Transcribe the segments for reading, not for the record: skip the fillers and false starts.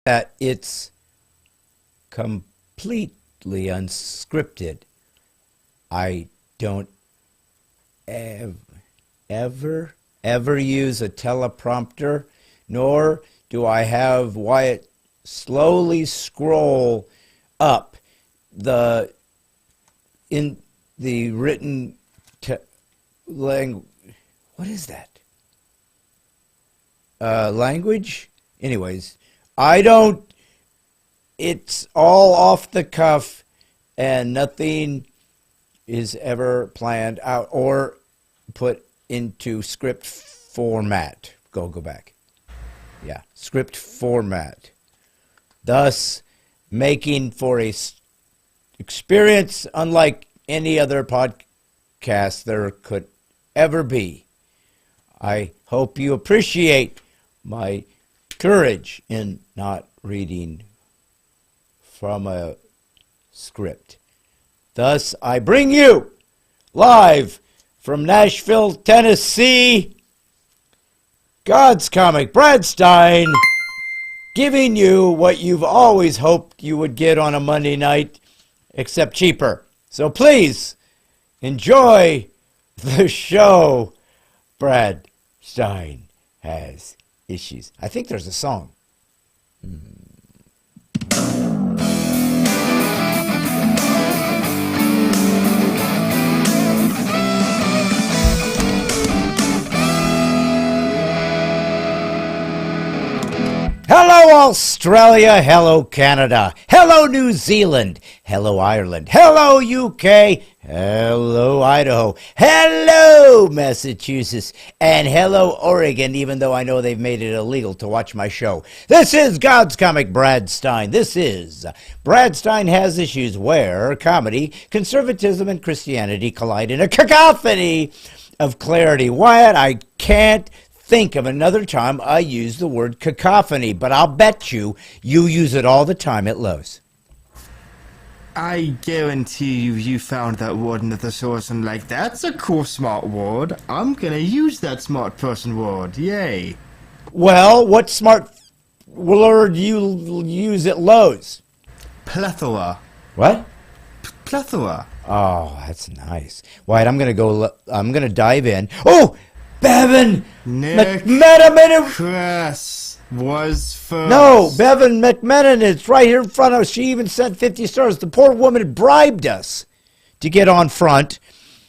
that it's completely unscripted. I don't ever use a teleprompter, nor do I have Wyatt slowly scroll up in the written language. What is that? Language? Anyways, I don't. It's all off the cuff, and nothing is ever planned out or put into script format. Go back. Yeah, script format. Thus, making for a experience unlike any other podcast there could ever be. I hope you appreciate my courage in not reading from a script. Thus, I bring you live from Nashville, Tennessee, God's comic, Brad Stine, giving you what you've always hoped you would get on a Monday night, except cheaper. So please, enjoy the show. Brad Stine Has Issues. I think there's a song. Hello, Australia. Hello, Canada. Hello, New Zealand. Hello, Ireland. Hello, UK. Hello, Idaho. Hello, Massachusetts. And hello, Oregon, even though I know they've made it illegal to watch my show. This is God's comic, Brad Stine. This is Brad Stine Has Issues, where comedy, conservatism, and Christianity collide in a cacophony of clarity. Wyatt, I can't think of another time I use the word cacophony, but I'll bet you use it all the time at Lowe's. I guarantee you found that word in the thesaurus and like, that's a cool smart word. I'm gonna use that smart person word. Yay. Well, what smart word do you use at Lowe's? Plethora. What? Plethora. Oh, that's nice. Wyatt, I'm gonna dive in. Oh! Bevan McMenamin. Chris was first. No, Bevan McMenamin. It's right here in front of us. She even sent 50 stars. The poor woman bribed us to get on front.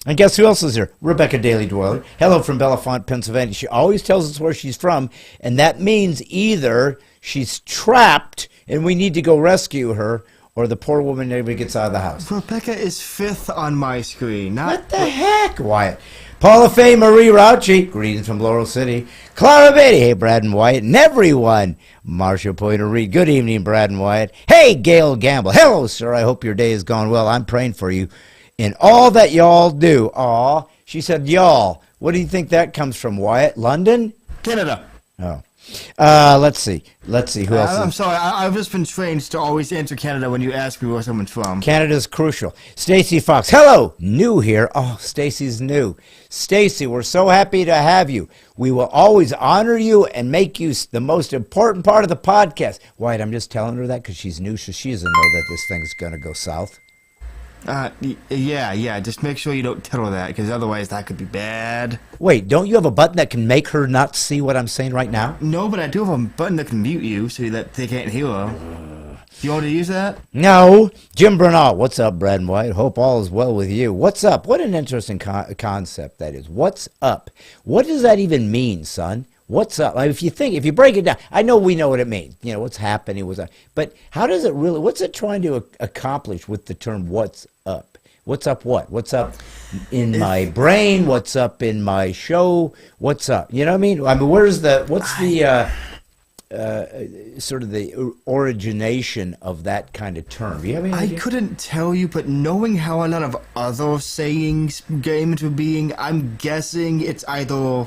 And guess who else is here? Rebecca Daly Dweller. Hello from Bellefonte, Pennsylvania. She always tells us where she's from, and that means either she's trapped and we need to go rescue her, or the poor woman never gets out of the house. Rebecca is fifth on my screen. What the heck, Wyatt? Paula Faye Marie Raucci, greetings from Laurel City. Clara Beatty, hey, Brad and Wyatt, and everyone. Marcia Pointer Reed, good evening, Brad and Wyatt. Hey, Gail Gamble, hello, sir, I hope your day has gone well. I'm praying for you in all that y'all do. Aw, she said y'all. What do you think that comes from, Wyatt? London? Canada. Oh. Let's see. Who else? I'm sorry. I've just been trained to always answer Canada when you ask me where someone's from. Canada's crucial. Stacy Fox. Hello. New here. Oh, Stacy's new. Stacy, we're so happy to have you. We will always honor you and make you the most important part of the podcast. Wyatt, I'm just telling her that because she's new, so she doesn't know that this thing's going to go south. Yeah. Just make sure you don't tell her that, because otherwise that could be bad. Wait, don't you have a button that can make her not see what I'm saying right now? No, but I do have a button that can mute you so that they can't hear her. Do you want to use that? No. Jim Bernal, what's up, Brad and White? Hope all is well with you. What's up? What an interesting concept that is. What's up? What does that even mean, son? What's up? Like, if you break it down, I know we know what it means. You know, what's happening, but how does it really, what's it trying to accomplish with the term what's up? What's up what? What's up in my brain? What's up in my show? What's up? You know what I mean? I mean, what's the sort of the origination of that kind of term? Do you have any idea? I couldn't tell you, but knowing how a lot of other sayings came into being, I'm guessing it's either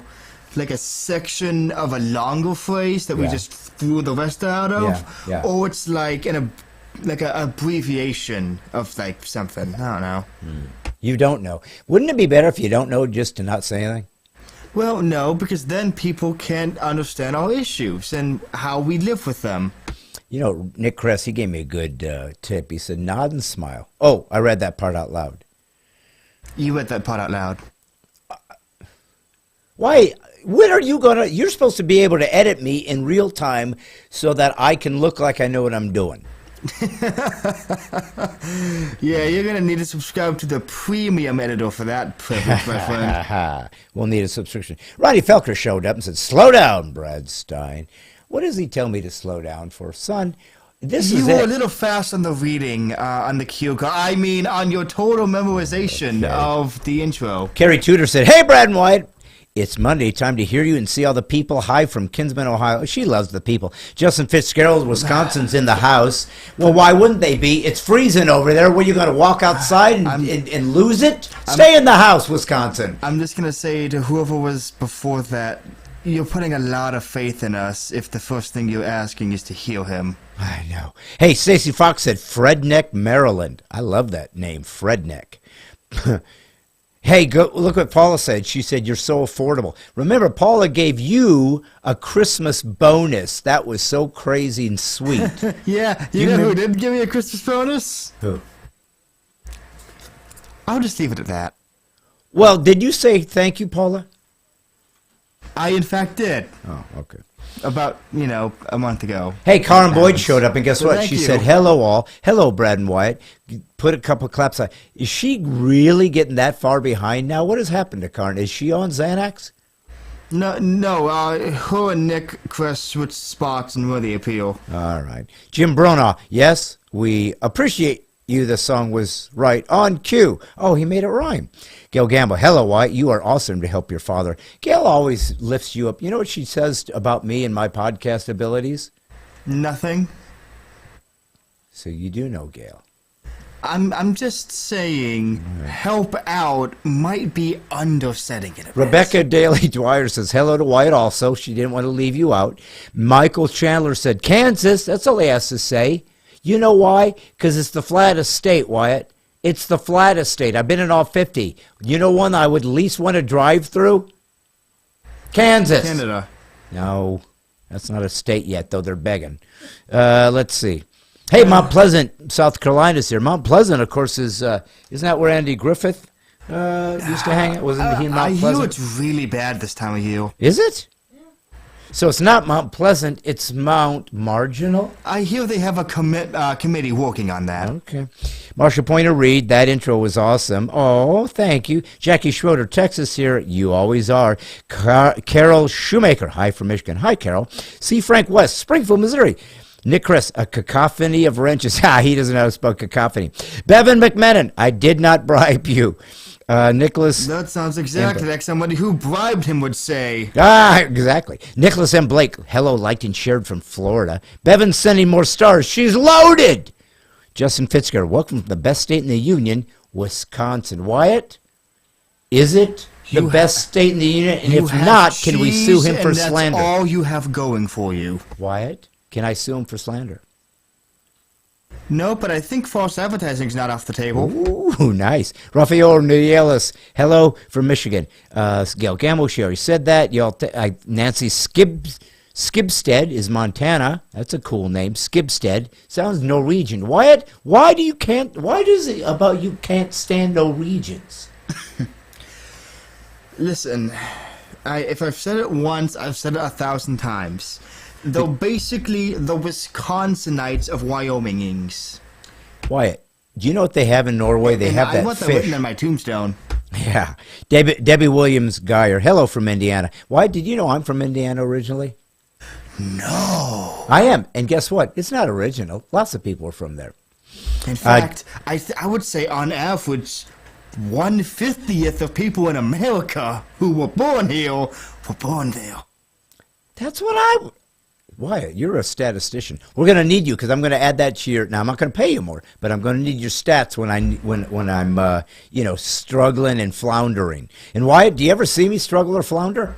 like a section of a longer phrase that we just threw the rest out of, or it's like an abbreviation of like something. I don't know. You don't know. Wouldn't it be better if you don't know just to not say anything? Well, no, because then people can't understand our issues and how we live with them. You know, Nick Kress, he gave me a good tip. He said, nod and smile. Oh, I read that part out loud. You read that part out loud. Why? When are you going to... You're supposed to be able to edit me in real time so that I can look like I know what I'm doing. Yeah, you're going to need to subscribe to the premium editor for that privilege, my friend. We'll need a subscription. Ronnie Felker showed up and said, slow down, Brad Stine. What does he tell me to slow down for? Son, this you is were it. a little fast on the reading, on the cue card. I mean, on your total memorization of the intro. Carrie Tudor said, hey, Brad and Wyatt. It's Monday, time to hear you and see all the people. Hi from Kinsman, Ohio. She loves the people. Justin Fitzgerald, Wisconsin's in the house. Well, why wouldn't they be? It's freezing over there. Were you going to walk outside and lose it? Stay in the house, Wisconsin. I'm just going to say to whoever was before that, you're putting a lot of faith in us if the first thing you're asking is to heal him. I know. Hey, Stacey Fox said Fredneck, Maryland. I love that name, Fredneck. Hey, go look what Paula said. She said, you're so affordable. Remember, Paula gave you a Christmas bonus. That was so crazy and sweet. Yeah, you know who did give me a Christmas bonus? Who? I'll just leave it at that. Well, did you say thank you, Paula? I, in fact, did. Oh, okay. About, a month ago. Hey, Karen Boyd showed up, and guess what? Thank She you. said, hello, all. Hello, Brad and Wyatt. Put a couple claps on. Is she really getting that far behind now? What has happened to Karen? Is she on Xanax? No, her and Nick Kress switched spots and really appeal. All right. Jim Bronaugh, yes, we appreciate you. The song was right on cue. Oh, he made it rhyme. Gail Gamble, hello, Wyatt. You are awesome to help your father. Gail always lifts you up. You know what she says about me and my podcast abilities? Nothing. So you do know Gail. I'm just saying, help out might be undersetting it a bit. Rebecca Daly Dwyer says, hello to Wyatt also. She didn't want to leave you out. Michael Chandler said, Kansas. That's all he has to say. You know why? Because it's the flattest state, Wyatt. It's the flattest state. I've been in all 50. You know one I would at least want to drive through? Kansas. Canada. No, that's not a state yet, though they're begging. Let's see. Hey, Mount Pleasant, South Carolina's here. Mount Pleasant, of course, isn't that where Andy Griffith used to hang out? Wasn't he in Mount Pleasant? I hear it's really bad this time of year. Is it? So it's not Mount Pleasant, it's Mount Marginal? I hear they have a committee working on that. Okay. Marsha Pointer Reed, that intro was awesome. Oh, thank you. Jackie Schroeder, Texas here. You always are. Carol Shoemaker, hi from Michigan. Hi, Carol. C. Frank West, Springfield, Missouri. Nick Kress, a cacophony of wrenches. He doesn't know how to spell cacophony. Bevan McMenon, I did not bribe you. Nicholas. That sounds exactly like somebody who bribed him would say. Exactly. Nicholas M. Blake, hello, liked and shared from Florida. Bevan's sending more stars. She's loaded. Justin Fitzgerald, welcome from the best state in the union, Wisconsin. Wyatt, is it the best state in the union? And if not, can we sue him for slander? That's all you have going for you. Wyatt, can I sue him for slander? No, but I think false advertising's not off the table. Ooh, nice. Rafael Nuyelis, hello from Michigan. Gail Gamble, she already said that. Nancy Skibsted is Montana. That's a cool name. Skibsted sounds Norwegian. Wyatt, why does it about you can't stand Norwegians? Listen, if I've said it once, I've said it 1,000 times. They're basically the Wisconsinites of Wyomingings. Wyatt, do you know what they have in Norway? They have that I want that fish. written on my tombstone. Yeah. Debbie Williams Geyer, hello from Indiana. Why did you know I'm from Indiana originally? No. I am. And guess what? It's not original. Lots of people are from there. In fact, I would say on average, 1/50th of people in America who were born here were born there. That's what Wyatt, you're a statistician. We're going to need you because I'm going to add that to your. Now I'm not going to pay you more, but I'm going to need your stats when I'm struggling and floundering. And Wyatt, do you ever see me struggle or flounder?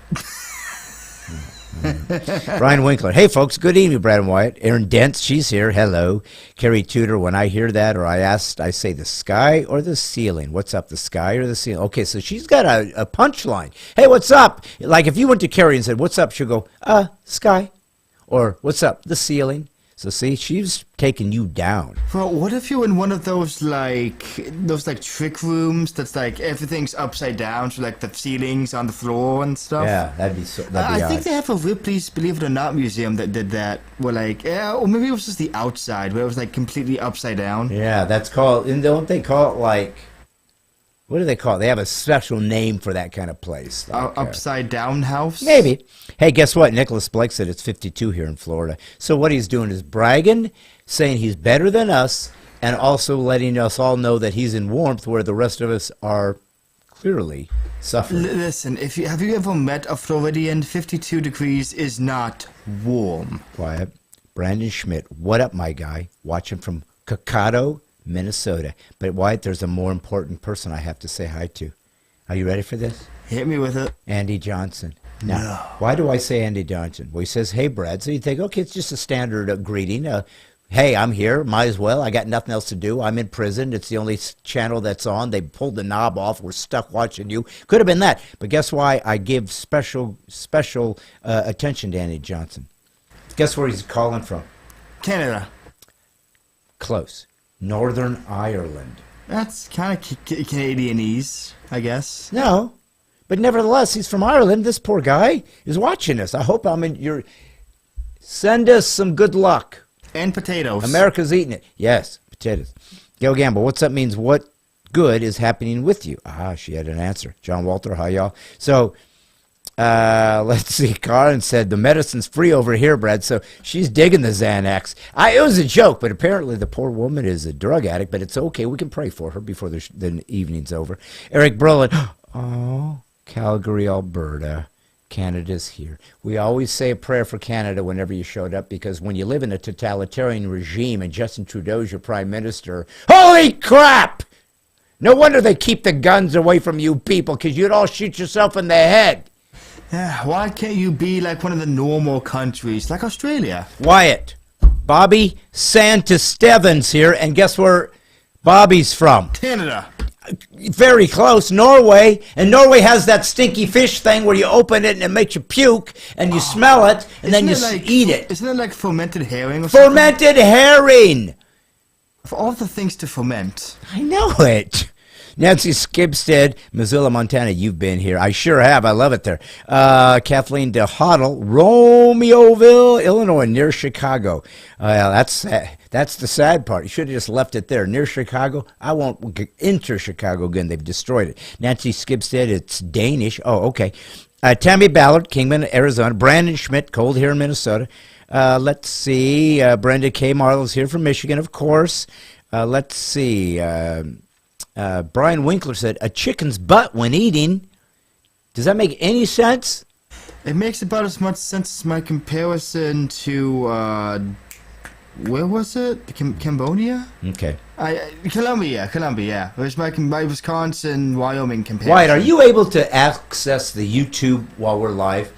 Brian Winkler, hey folks, good evening, Brad and Wyatt. Erin Dents, she's here. Hello, Carrie Tudor. When I hear that, or I say the sky or the ceiling. What's up, the sky or the ceiling? Okay, so she's got a punchline. Hey, what's up? Like if you went to Carrie and said, "What's up?" She'll go, sky. Or, what's up? The ceiling. So see, she's taking you down. Well, what if you're in one of those trick rooms that's like everything's upside down, so like the ceilings on the floor and stuff? Yeah, that'd be I odd. think they have a Ripley's Believe It or Not museum that did that. Where like, yeah, or maybe it was just the outside where it was like completely upside down. Yeah, that's called. And don't they call it like? What do they call it? They have a special name for that kind of place. Like, upside down house? Maybe. Hey, guess what? Nicholas Blake said it's 52 here in Florida. So what he's doing is bragging, saying he's better than us, and also letting us all know that he's in warmth where the rest of us are clearly suffering. Listen, have you ever met a Floridian? 52 degrees is not warm. Quiet. Brandon Schmidt, what up, my guy? Watching from Cocado, Minnesota. But Wyatt, there's a more important person I have to say hi to. Are you ready for this? Hit me with it. Andy Johnson. Now, no. Why do I say Andy Johnson? Well, he says, hey, Brad. So you think, okay, it's just a standard greeting. Hey, I'm here. Might as well. I got nothing else to do. I'm in prison. It's the only channel that's on. They pulled the knob off. We're stuck watching you. Could have been that. But guess why I give special attention to Andy Johnson? Guess where he's calling from? Canada. Close. Northern Ireland. That's kind of Canadianese, I guess. No, but nevertheless, he's from Ireland. This poor guy is watching us. I hope I'm in your... Send us some good luck. And potatoes. America's eating it. Yes, potatoes. Gail Gamble, what's up means what good is happening with you? Ah, she had an answer. John Walter, hi, y'all. So... let's see. Karen said the medicine's free over here, Brad. So she's digging the Xanax. It was a joke, but apparently the poor woman is a drug addict. But it's okay. We can pray for her before the evening's over. Eric Brolin. Oh, Calgary, Alberta. Canada's here. We always say a prayer for Canada whenever you showed up, because when you live in a totalitarian regime and Justin Trudeau's your prime minister, holy crap! No wonder they keep the guns away from you people, because you'd all shoot yourself in the head. Yeah, why can't you be like one of the normal countries, like Australia? Wyatt, Bobby Santistevens here, and guess where Bobby's from? Canada. Very close, Norway. And Norway has that stinky fish thing where you open it and it makes you puke, and you smell it, and then you eat it. Isn't it like fermented herring or something? Fermented herring! Of all the things to ferment. I know it. Nancy Skibstead, Missoula, Montana, you've been here. I sure have. I love it there. Kathleen DeHoddle, Romeoville, Illinois, near Chicago. That's the sad part. You should have just left it there. Near Chicago. I won't enter Chicago again. They've destroyed it. Nancy Skibstead, it's Danish. Oh, okay. Tammy Ballard, Kingman, Arizona. Brandon Schmidt, cold here in Minnesota. Let's see. Brenda K. Marlowe's here from Michigan, of course. Let's see. Brian Winkler said, a chicken's butt when eating. Does that make any sense? It makes about as much sense as my comparison to, where was it? Cambodia? Okay. Colombia. It was my Wisconsin, Wyoming comparison. Wyatt, are you able to access the YouTube while we're live?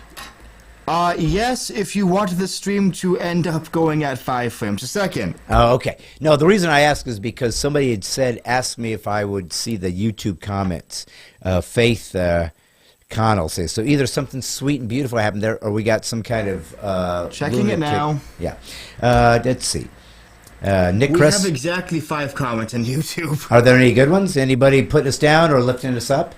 Yes, if you want the stream to end up going at 5 frames a second. Oh, okay. No, the reason I ask is because somebody had asked me if I would see the YouTube comments. Faith Connell says, so either something sweet and beautiful happened there, or we got some kind of... Checking lunatic. It now. Yeah. Let's see. Nick we Cress. have exactly 5 comments on YouTube. Are there any good ones? Anybody putting us down or lifting us up?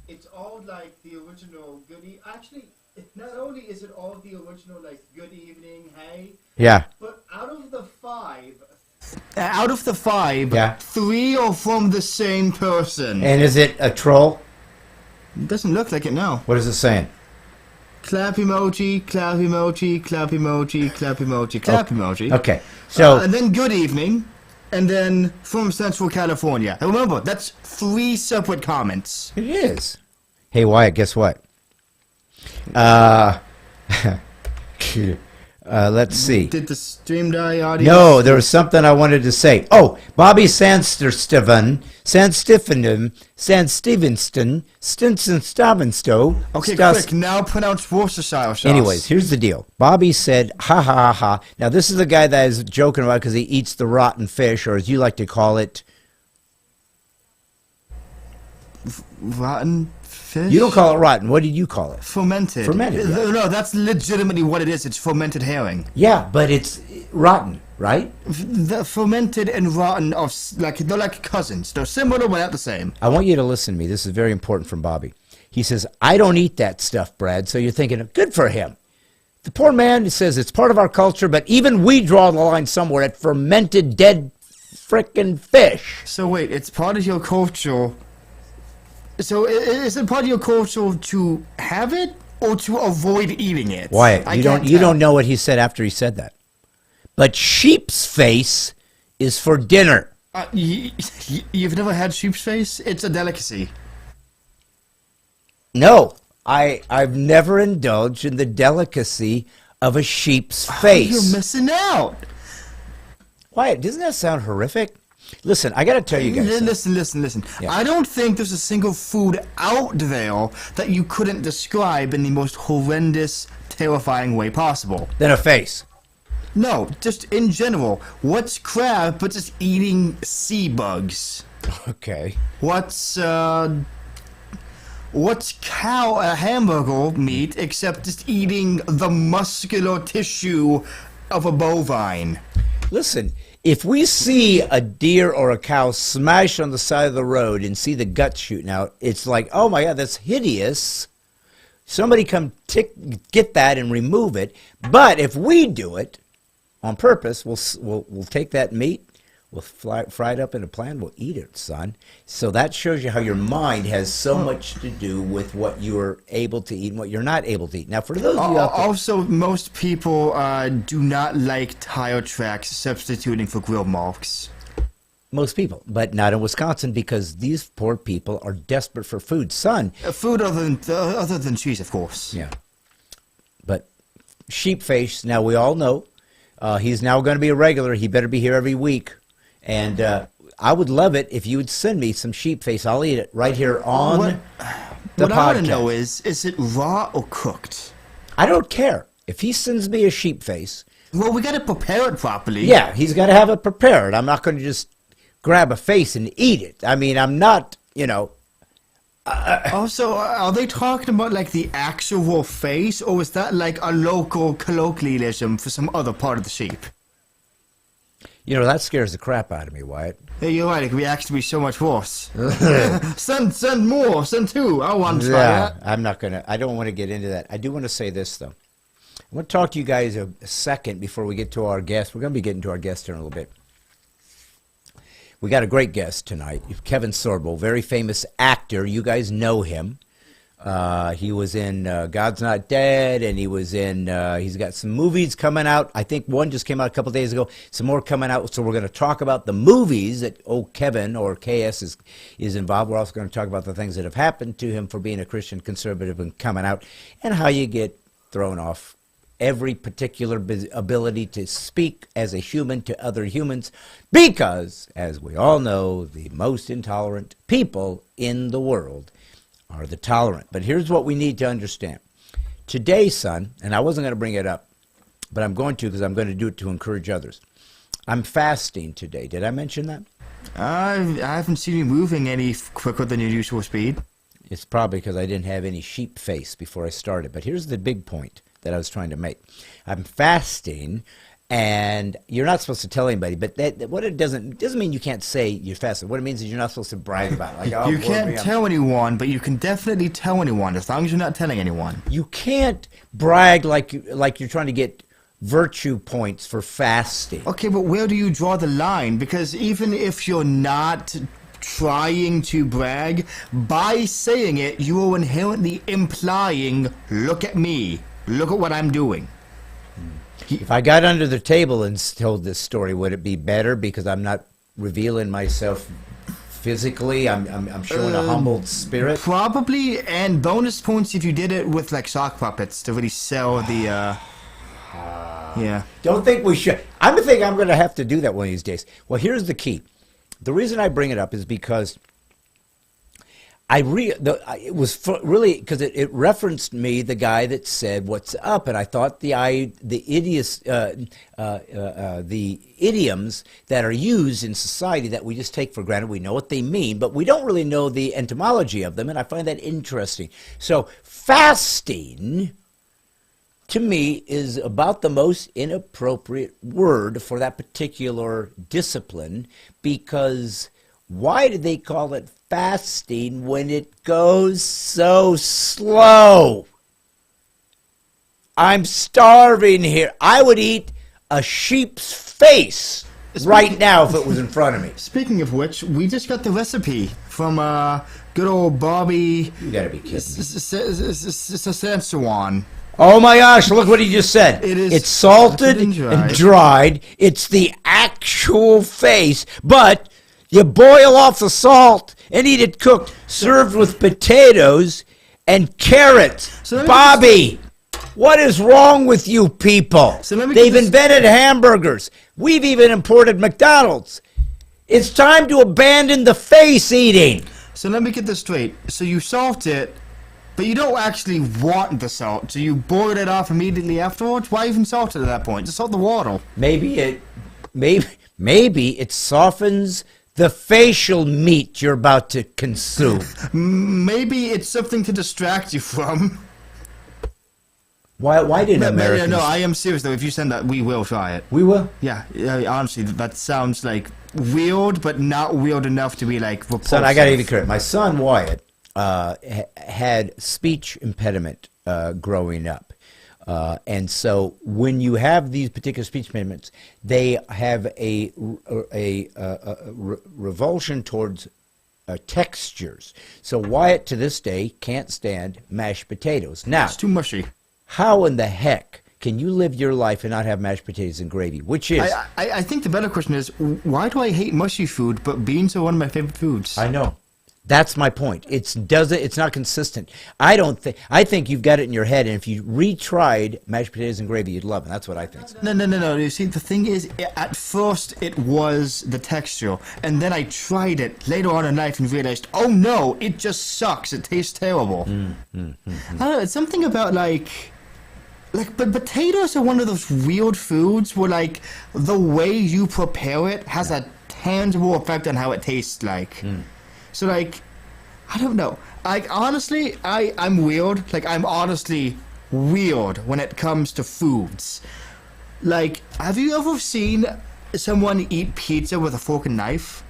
It's all like the original goodie. Actually... Not only is it all the original, like, good evening, hey. Yeah. But out of the 5, yeah. 3 are from the same person. And is it a troll? It doesn't look like it, no. What is it saying? Clap emoji, clap emoji, clap emoji, clap emoji, clap emoji. Okay. So. And then good evening, and then from Central California. And remember, that's 3 separate comments. It is. Hey, Wyatt, guess what? Let's see. Did the stream die audio? No, there was something I wanted to say. Oh, Bobby Sandstevenston, Stinson. Okay, quick, now pronounce Worcestershire sauce. Anyways, here's the deal. Bobby said, ha ha ha ha. Now, this is the guy that is joking about because he eats the rotten fish, or as you like to call it, rotten Fish? You don't call it rotten. What did you call it? Fermented. Fermented, yeah. No, that's legitimately what it is. It's fermented herring. Yeah, but it's rotten, right? The fermented and rotten are they're like cousins. They're similar but not the same. I want you to listen to me. This is very important from Bobby. He says, I don't eat that stuff, Brad. So you're thinking, good for him. The poor man says it's part of our culture, but even we draw the line somewhere at fermented dead frickin' fish. So wait, it's part of your culture. So is it part of your culture to have it or to avoid eating it? Wyatt, you don't know what he said after he said that. But sheep's face is for dinner. You've never had sheep's face? It's a delicacy. No, I've never indulged in the delicacy of a sheep's face. You're missing out. Wyatt, doesn't that sound horrific? Listen, I got to tell you guys. Listen. Yeah. I don't think there's a single food out there that you couldn't describe in the most horrendous, terrifying way possible. Then a face. No, just in general. What's crab but just eating sea bugs? Okay. What's hamburger meat except just eating the muscular tissue of a bovine? Listen, if we see a deer or a cow smash on the side of the road and see the guts shooting out, it's like, oh my God, that's hideous. Somebody come get that and remove it. But if we do it on purpose, we'll take that meat, we'll fry it up in a pan, we'll eat it, son. So that shows you how your mind has so much to do with what you're able to eat and what you're not able to eat. Now, for those of you out there, also, most people do not like tire tracks substituting for grill marks. most people, but not in Wisconsin because these poor people are desperate for food, son. Food other than cheese, of course. Yeah, but Sheepface. Now we all know he's now going to be a regular. He better be here every week, and I would love it if you would send me some Sheepface. I'll eat it right here on the podcast. What I want to know is it raw or cooked? I don't care if he sends me a Sheepface. Well, we got to prepare it properly. Yeah, he's got to have it prepared. I'm not going to just grab a face and eat it. I mean, I'm not, you know. Also, are they talking about like the actual face, or is that like a local colloquialism for some other part of the sheep? You know, that scares the crap out of me, Wyatt. Hey, you're right. It could be actually so much worse. send more. Send two. I want to try that. I'm not going to. I don't want to get into that. I do want to say this, though. I want to talk to you guys a second before we get to our guest. We're going to be getting to our guest here in a little bit. We got a great guest tonight, Kevin Sorbo, very famous actor. You guys know him. He was in God's Not Dead, and he was in, he's got some movies coming out. I think one just came out a couple days ago. Some more coming out. So we're going to talk about the movies that Kevin or KS is involved. We're also going to talk about the things that have happened to him for being a Christian conservative and coming out, and how you get thrown off every particular ability to speak as a human to other humans, because, as we all know, the most intolerant people in the world are the tolerant. But here's what we need to understand. Today, son, and I wasn't going to bring it up, but I'm going to because I'm going to do it to encourage others. I'm fasting today. Did I mention that? I haven't seen you moving any quicker than your usual speed. It's probably because I didn't have any sheep face before I started. But here's the big point that I was trying to make. I'm fasting, and you're not supposed to tell anybody, but what it doesn't mean you can't say you're fasting. What it means is you're not supposed to brag about it. Like, oh, you can't tell anyone, but you can definitely tell anyone as long as you're not telling anyone. You can't brag like you're trying to get virtue points for fasting. Okay, but where do you draw the line? Because even if you're not trying to brag, by saying it, you are inherently implying, look at me. Look at what I'm doing. If I got under the table and told this story, would it be better because I'm not revealing myself physically? I'm showing a humbled spirit? Probably, and bonus points if you did it with like sock puppets to really sell the, yeah. Don't think we should. I think I'm going to have to do that one of these days. Well, here's the key. The reason I bring it up is because it was really because it referenced me, the guy that said "What's up," and I thought the idioms that are used in society that we just take for granted. We know what they mean, but we don't really know the etymology of them, and I find that interesting. So fasting, to me, is about the most inappropriate word for that particular discipline, because why do they call it fasting when it goes so slow? I'm starving here. I would eat a sheep's face right now if it was in front of me. Speaking of which, we just got the recipe from good old Bobby. You gotta be kidding me. Saskatchewan. Oh my gosh, look what he just said. It's salted and dried. It's the actual face, but you boil off the salt and eat it cooked, served with potatoes and carrots. Bobby, what is wrong with you people? They've invented hamburgers. We've even imported McDonald's. It's time to abandon the face eating. So let me get this straight. So you salt it, but you don't actually want the salt. So you boil it off immediately afterwards? Why even salt it at that point? Just salt the water. Maybe it softens the facial meat you're about to consume. Maybe it's something to distract you from. Why did Americans... No, I am serious though. If you send that, we will try it. We will? Yeah, honestly, that sounds like weird, but not weird enough to be like repulsive. Son, I gotta be clear. My son Wyatt had speech impediment growing up. And so when you have these particular speech impediments, they have a revulsion towards textures. So Wyatt, to this day, can't stand mashed potatoes. Now, it's too mushy. How in the heck can you live your life and not have mashed potatoes and gravy? Which is... I think the better question is, why do I hate mushy food, but beans are one of my favorite foods? I know. That's my point. It's not consistent. I think you've got it in your head, and if you retried mashed potatoes and gravy, you'd love it. That's what I think. No. You see, the thing is, at first it was the texture, and then I tried it later on in life and realized, oh no, it just sucks. It tastes terrible. I don't know. It's something about but potatoes are one of those weird foods where like the way you prepare it has a tangible effect on how it tastes like. So, like, I don't know. Like, honestly, I'm weird. Like, I'm honestly weird when it comes to foods. Like, have you ever seen someone eat pizza with a fork and knife?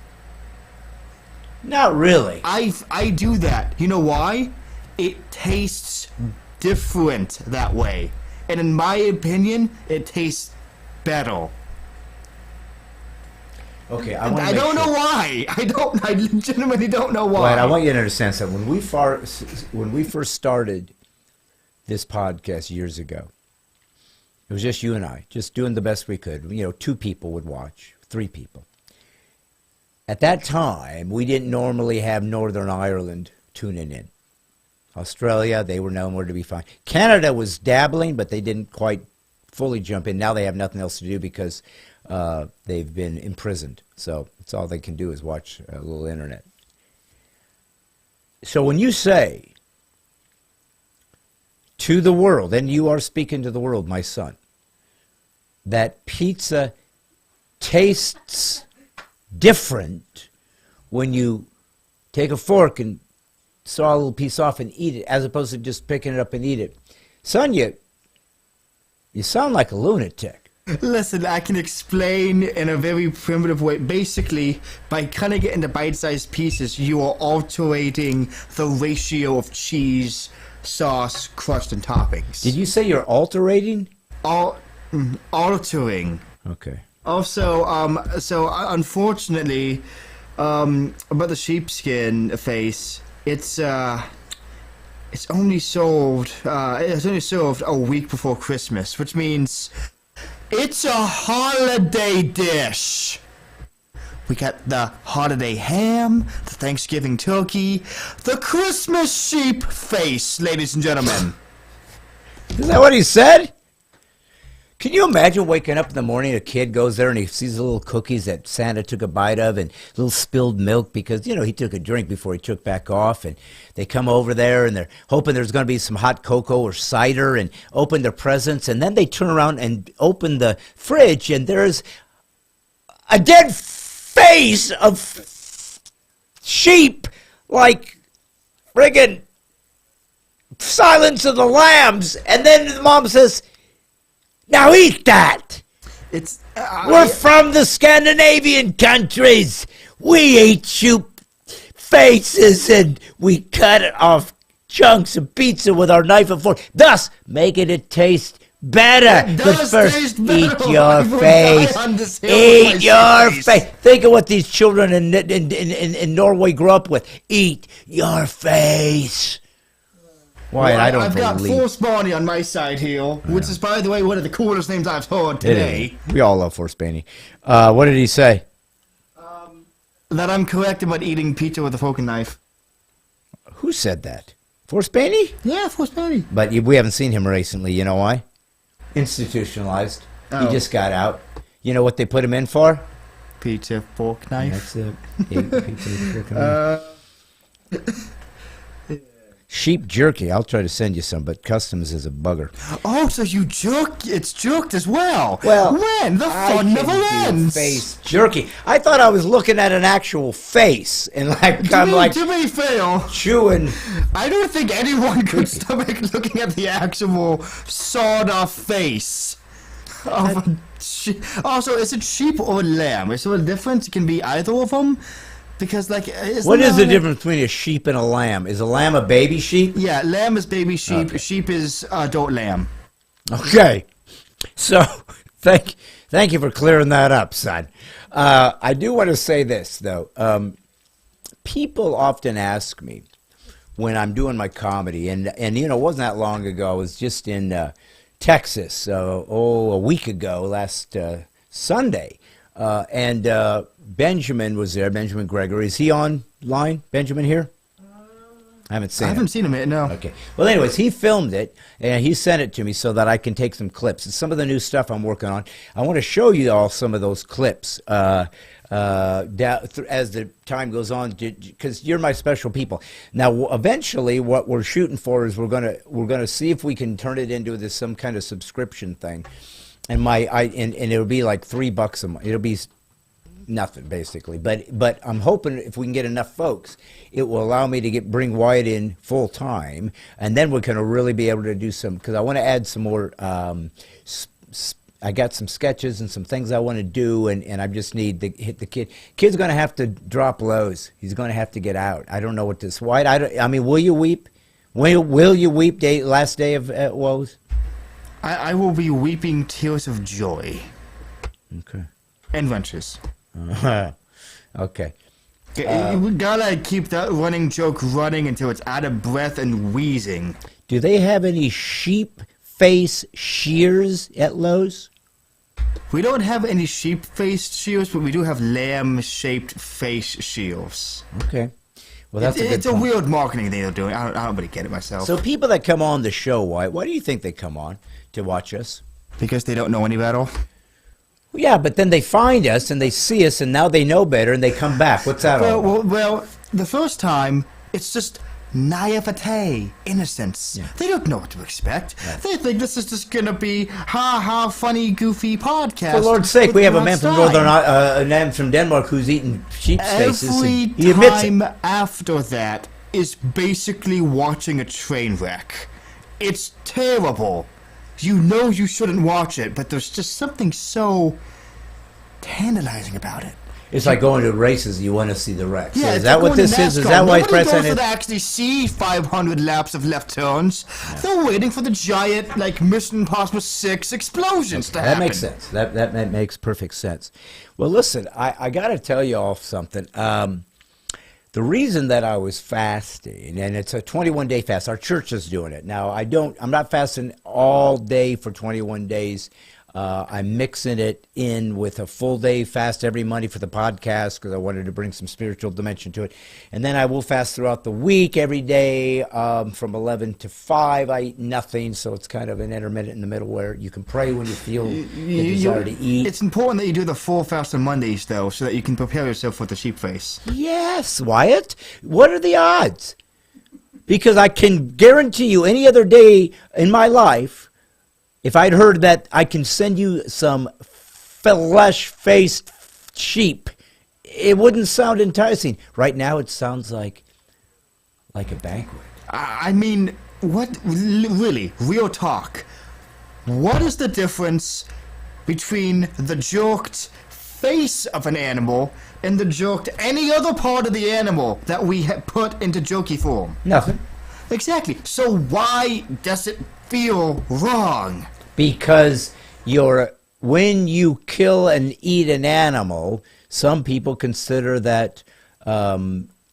Not really. I do that. You know why? It tastes different that way. And in my opinion, it tastes better. Okay, I don't know why. I legitimately don't know why. Right, I want you to understand something. When we first started this podcast years ago, it was just you and I, just doing the best we could. 2 people would watch, 3 people. At that time, we didn't normally have Northern Ireland tuning in. Australia, they were nowhere to be found. Canada was dabbling, but they didn't quite fully jump in. Now they have nothing else to do because they've been imprisoned. So that's all they can do is watch a little internet. So when you say to the world, and you are speaking to the world, my son, that pizza tastes different when you take a fork and saw a little piece off and eat it, as opposed to just picking it up and eat it. Son, you sound like a lunatic. Listen, I can explain in a very primitive way. Basically, by cutting it into bite-sized pieces, you are altering the ratio of cheese, sauce, crust, and toppings. Did you say you're altering? Altering. Okay. Also, so unfortunately, about the sheepskin face, it's only served a week before Christmas, which means it's a holiday dish. We got the holiday ham, the Thanksgiving turkey, the Christmas sheep face, ladies and gentlemen. Is that what he said? Can you imagine waking up in the morning, a kid goes there and he sees the little cookies that Santa took a bite of and little spilled milk because, he took a drink before he took back off. And they come over there and they're hoping there's going to be some hot cocoa or cider and open their presents. And then they turn around and open the fridge and there's a dead face of sheep like friggin' Silence of the Lambs. And then the mom says, now eat that. We're from the Scandinavian countries. We eat sheep faces and we cut off chunks of pizza with our knife and fork, thus making it taste better. But first, eat your face. Eat your face. Think of what these children in Norway grew up with. Eat your face. Why? Well, I don't I've got believe. Force Barney on my side here, which is, by the way, one of the coolest names I've heard today. We all love Force Baney. What did he say? That I'm correct about eating pizza with a fork and knife. Who said that? Force Baney? Yeah, Force Barney. But we haven't seen him recently. You know why? Institutionalized. Oh. He just got out. You know what they put him in for? Pizza, fork, knife. That's it. Pizza, sheep jerky. I'll try to send you some, but customs is a bugger. Oh, so you jerk? It's jerked as well. Well, when the fun never ends. Face jerky. I thought I was looking at an actual face, and To be fair, chewing. I don't think anyone could stomach looking at the actual sawed-off face of a sheep. Also, is it sheep or lamb? Is there a difference? It can be either of them. Because, what is the difference between a sheep and a lamb? Is a lamb a baby sheep? Yeah, lamb is baby sheep. Okay. Sheep is adult lamb. Okay. So, thank you for clearing that up, son. I do want to say this, though. People often ask me when I'm doing my comedy, and it wasn't that long ago. I was just in Texas, a week ago, last Sunday. And Benjamin was there, Benjamin Gregory. Is he online, Benjamin, here? I haven't seen him yet, no. Okay. Well, anyways, he filmed it, and he sent it to me so that I can take some clips. It's some of the new stuff I'm working on. I want to show you all some of those clips as the time goes on, because you're my special people. Now, eventually, what we're shooting for is we're gonna see if we can turn it into some kind of subscription thing. And it'll be like $3 a month. It'll be nothing basically, but I'm hoping if we can get enough folks, it will allow me to bring Wyatt in full time, and then we're going to really be able to do some, because I want to add some more. I got some sketches and some things I want to do, and I just need to hit the kid. Kid's going to have to drop lows. He's going to have to get out. I don't know what this Wyatt. I mean, will you weep? Will you weep last day of woes? I will be weeping tears of joy. Okay. And wrenches. Okay. We gotta keep that running joke running until it's out of breath and wheezing. Do they have any sheep face shears at Lowe's? We don't have any sheep-faced shears, but we do have lamb-shaped face shears. Okay. Well, that's it's a weird marketing thing they're doing. I don't really get it myself. So people that come on the show, why do you think they come on to watch us? Because they don't know any better. Yeah, but then they find us and they see us and now they know better and they come back. What's that all about? Well, the first time, it's just naivete, innocence. Yeah. They don't know what to expect. Yeah. They think this is just going to be funny, goofy podcast. For Lord's sake, we have a man from from Denmark who's eating sheep's faces. Every time after that is basically watching a train wreck. It's terrible. You know you shouldn't watch it, but there's just something so tantalizing about it. It's like going to races. You want to see the wrecks. Yeah, is that what this is? Is that why President? Nobody goes to actually see 500 laps of left turns. Yeah. They're waiting for the giant, Mission Impossible 6 explosions to happen. That makes sense. That makes perfect sense. Well, listen, I got to tell you all something. The reason that I was fasting, and it's a 21-day fast. Our church is doing it now. I'm not fasting all day for 21 days. I'm mixing it in with a full day fast every Monday for the podcast because I wanted to bring some spiritual dimension to it. And then I will fast throughout the week every day from 11 to 5. I eat nothing, so it's kind of an intermittent in the middle where you can pray when you feel the desire to eat. It's important that you do the full fast on Mondays, though, so that you can prepare yourself for the sheep face. Yes, Wyatt. What are the odds? Because I can guarantee you any other day in my life, if I'd heard that I can send you some flesh-faced sheep, it wouldn't sound enticing. Right now, it sounds like a banquet. I mean, what, really, real talk, what is the difference between the jerked face of an animal and the jerked any other part of the animal that we have put into jokey form? Nothing. Exactly. So why does it feel wrong? Because when you kill and eat an animal, some people consider that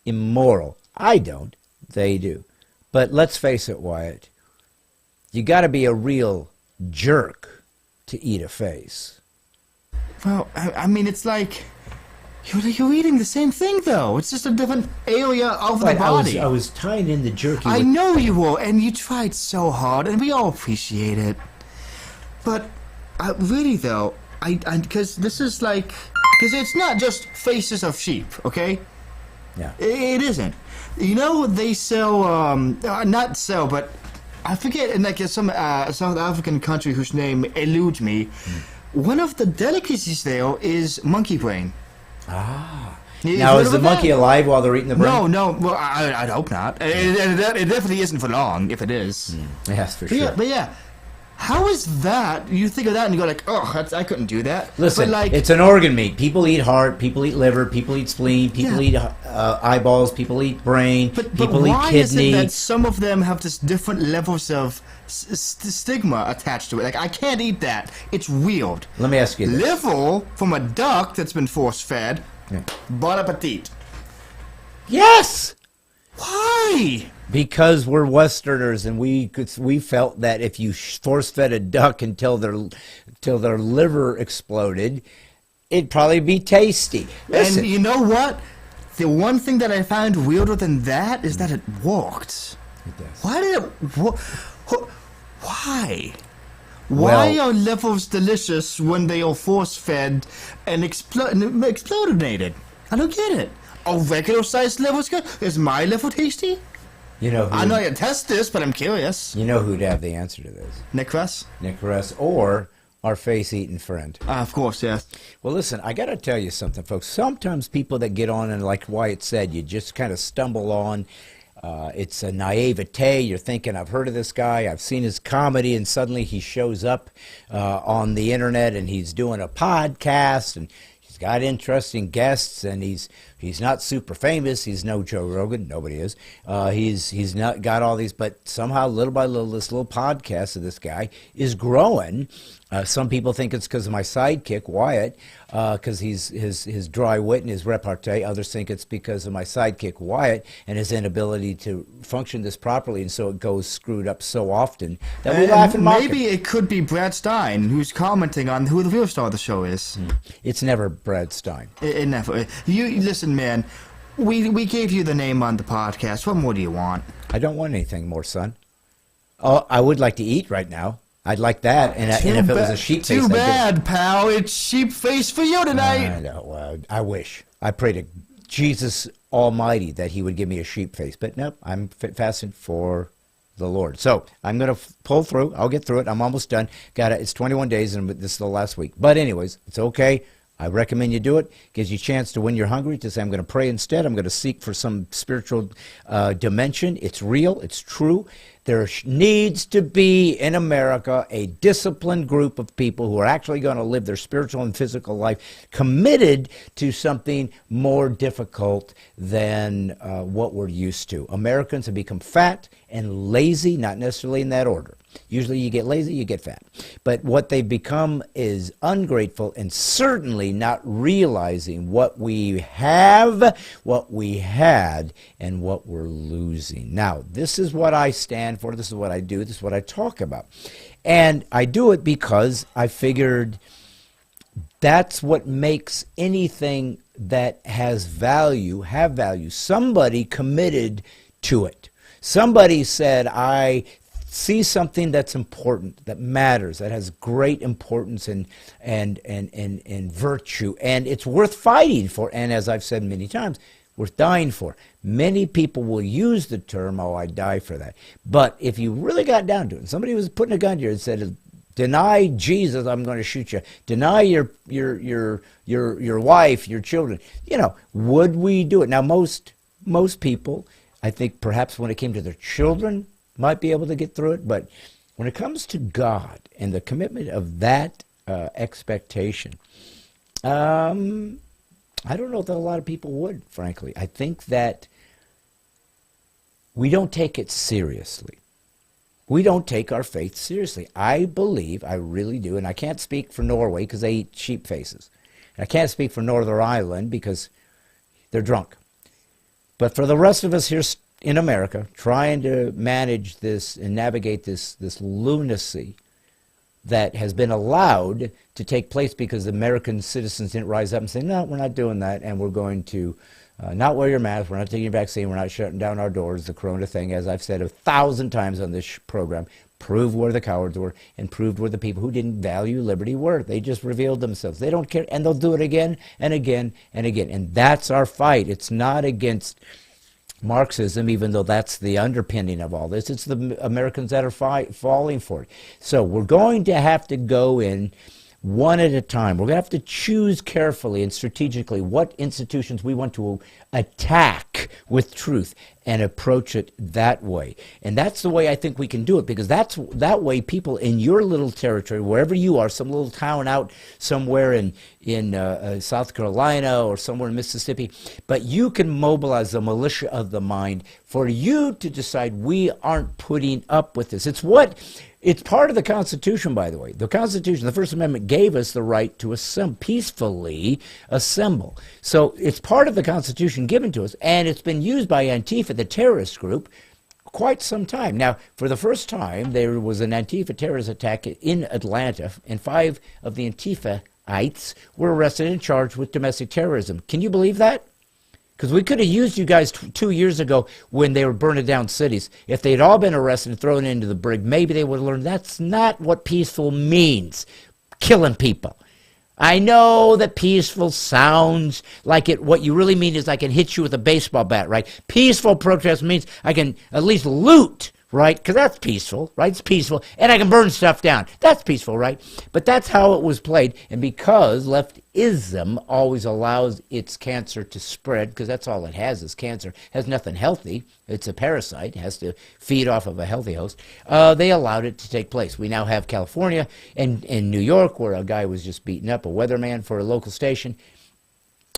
immoral. I don't. They do. But let's face it, Wyatt. You got to be a real jerk to eat a face. Well, I mean, it's like you're eating the same thing, though. It's just a different area of the body. I was tying in the jerky. I know you were, and you tried so hard, and we all appreciate it. But really, though, because this is like, because it's not just faces of sheep, okay? Yeah. It isn't. You know, they sell, not sell, but I forget, in like some South African country whose name eludes me. One of the delicacies there is monkey brain. Ah. Now, is the monkey alive while they're eating the brain? No. Well, I'd hope not. It definitely isn't for long, if it is. Yes, for sure. But yeah. How is that? You think of that and you go like, oh, I couldn't do that. Listen, but it's an organ meat. People eat heart, people eat liver, people eat spleen, people eat eyeballs, people eat brain, people eat kidney. Why is it that some of them have just different levels of stigma attached to it? Like, I can't eat that. It's weird. Let me ask you this. Liver from a duck that's been force-fed. Yeah. Bon appetit. Yes! Why? Because we're Westerners, and we felt that if you force-fed a duck until their liver exploded, it'd probably be tasty. Listen. And you know what? The one thing that I found weirder than that is that it worked. It does. Why did it work? Why? Why are livers delicious when they are force-fed and explodinated? I don't get it. A regular-sized liver's good? Is my liver tasty? You know I know I can test this, but I'm curious. You know who'd have the answer to this? Nick Kress? Nick Kress, or our face-eating friend. Of course, yes. Well, listen, I got to tell you something, folks. Sometimes people that get on, and like Wyatt said, you just kind of stumble on. It's a naivete. You're thinking, I've heard of this guy. I've seen his comedy, and suddenly he shows up on the internet, and he's doing a podcast, and he's got interesting guests, and he's not super famous. He's no Joe Rogan. Nobody is. He's not got all these, but somehow, little by little, this little podcast of this guy is growing. Some people think it's because of my sidekick, Wyatt, because his dry wit and his repartee. Others think it's because of my sidekick, Wyatt, and his inability to function this properly, and so it goes screwed up so often that we laugh and mock maybe it could be Brad Stine who's commenting on who the real star of the show is. It's never Brad Stine. It never. You listen, man. We gave you the name on the podcast. What more do you want? I don't want anything more, son. Oh, I would like to eat right now. I'd like that, and if it was a sheep face, too bad, pal. It's sheep face for you tonight. I know. I wish. I pray to Jesus Almighty that He would give me a sheep face, but nope. I'm fasting for the Lord. So I'm going to pull through. I'll get through it. I'm almost done. It's 21 days, and this is the last week. But anyways, it's okay. I recommend you do it. Gives you a chance to, when you're hungry, to say, I'm going to pray instead. I'm going to seek for some spiritual dimension. It's real. It's true. There needs to be in America a disciplined group of people who are actually going to live their spiritual and physical life committed to something more difficult than what we're used to. Americans have become fat and lazy, not necessarily in that order. Usually you get lazy, you get fat. But what they've become is ungrateful and certainly not realizing what we have, what we had, and what we're losing. Now, this is what I stand for. This is what I do. This is what I talk about. And I do it because I figured that's what makes anything that has value have value. Somebody committed to it. Somebody said, I see something that's important, that matters, that has great importance and virtue, and it's worth fighting for, and as I've said many times, worth dying for. Many people will use the term, oh, I die for that. But if you really got down to it, somebody was putting a gun to you and said, deny Jesus, I'm going to shoot you. Deny your wife, your children. Would we do it? Now, most people, I think perhaps when it came to their children, might be able to get through it. But when it comes to God and the commitment of that expectation, I don't know that a lot of people would, frankly. I think that we don't take it seriously. We don't take our faith seriously. I believe, I really do, and I can't speak for Norway because they eat sheep faces. And I can't speak for Northern Ireland because they're drunk. But for the rest of us here in America, trying to manage this and navigate this lunacy that has been allowed to take place because American citizens didn't rise up and say, no, we're not doing that, and we're going to not wear your mask, we're not taking your vaccine, we're not shutting down our doors, the corona thing, as I've said 1,000 times on this program, proved where the cowards were and proved where the people who didn't value liberty were. They just revealed themselves. They don't care, and they'll do it again and again and again. And that's our fight. It's not against Marxism, even though that's the underpinning of all this. It's the Americans that are falling for it. So we're going to have to go in one at a time. We're going to have to choose carefully and strategically what institutions we want to attack with truth and approach it that way. And that's the way I think we can do it, because that way people in your little territory, wherever you are, some little town out somewhere in South Carolina or somewhere in Mississippi, but you can mobilize the militia of the mind for you to decide we aren't putting up with this. It's part of the Constitution, by the way. The Constitution, the First Amendment, gave us the right to peacefully assemble. So it's part of the Constitution given to us, and it's been used by Antifa, the terrorist group, quite some time. Now, for the first time, there was an Antifa terrorist attack in Atlanta, and 5 of the Antifaites were arrested and charged with domestic terrorism. Can you believe that? Because we could have used you guys 2 years ago when they were burning down cities. If they'd all been arrested and thrown into the brig, maybe they would have learned that's not what peaceful means, killing people. I know that peaceful sounds like it. What you really mean is I can hit you with a baseball bat, right? Peaceful protest means I can at least loot, right? Because that's peaceful, right? It's peaceful. And I can burn stuff down. That's peaceful, right? But that's how it was played. And because leftism always allows its cancer to spread, because that's all it has is cancer, it has nothing healthy. It's a parasite. It has to feed off of a healthy host. They allowed it to take place. We now have California and New York, where a guy was just beating up a weatherman for a local station.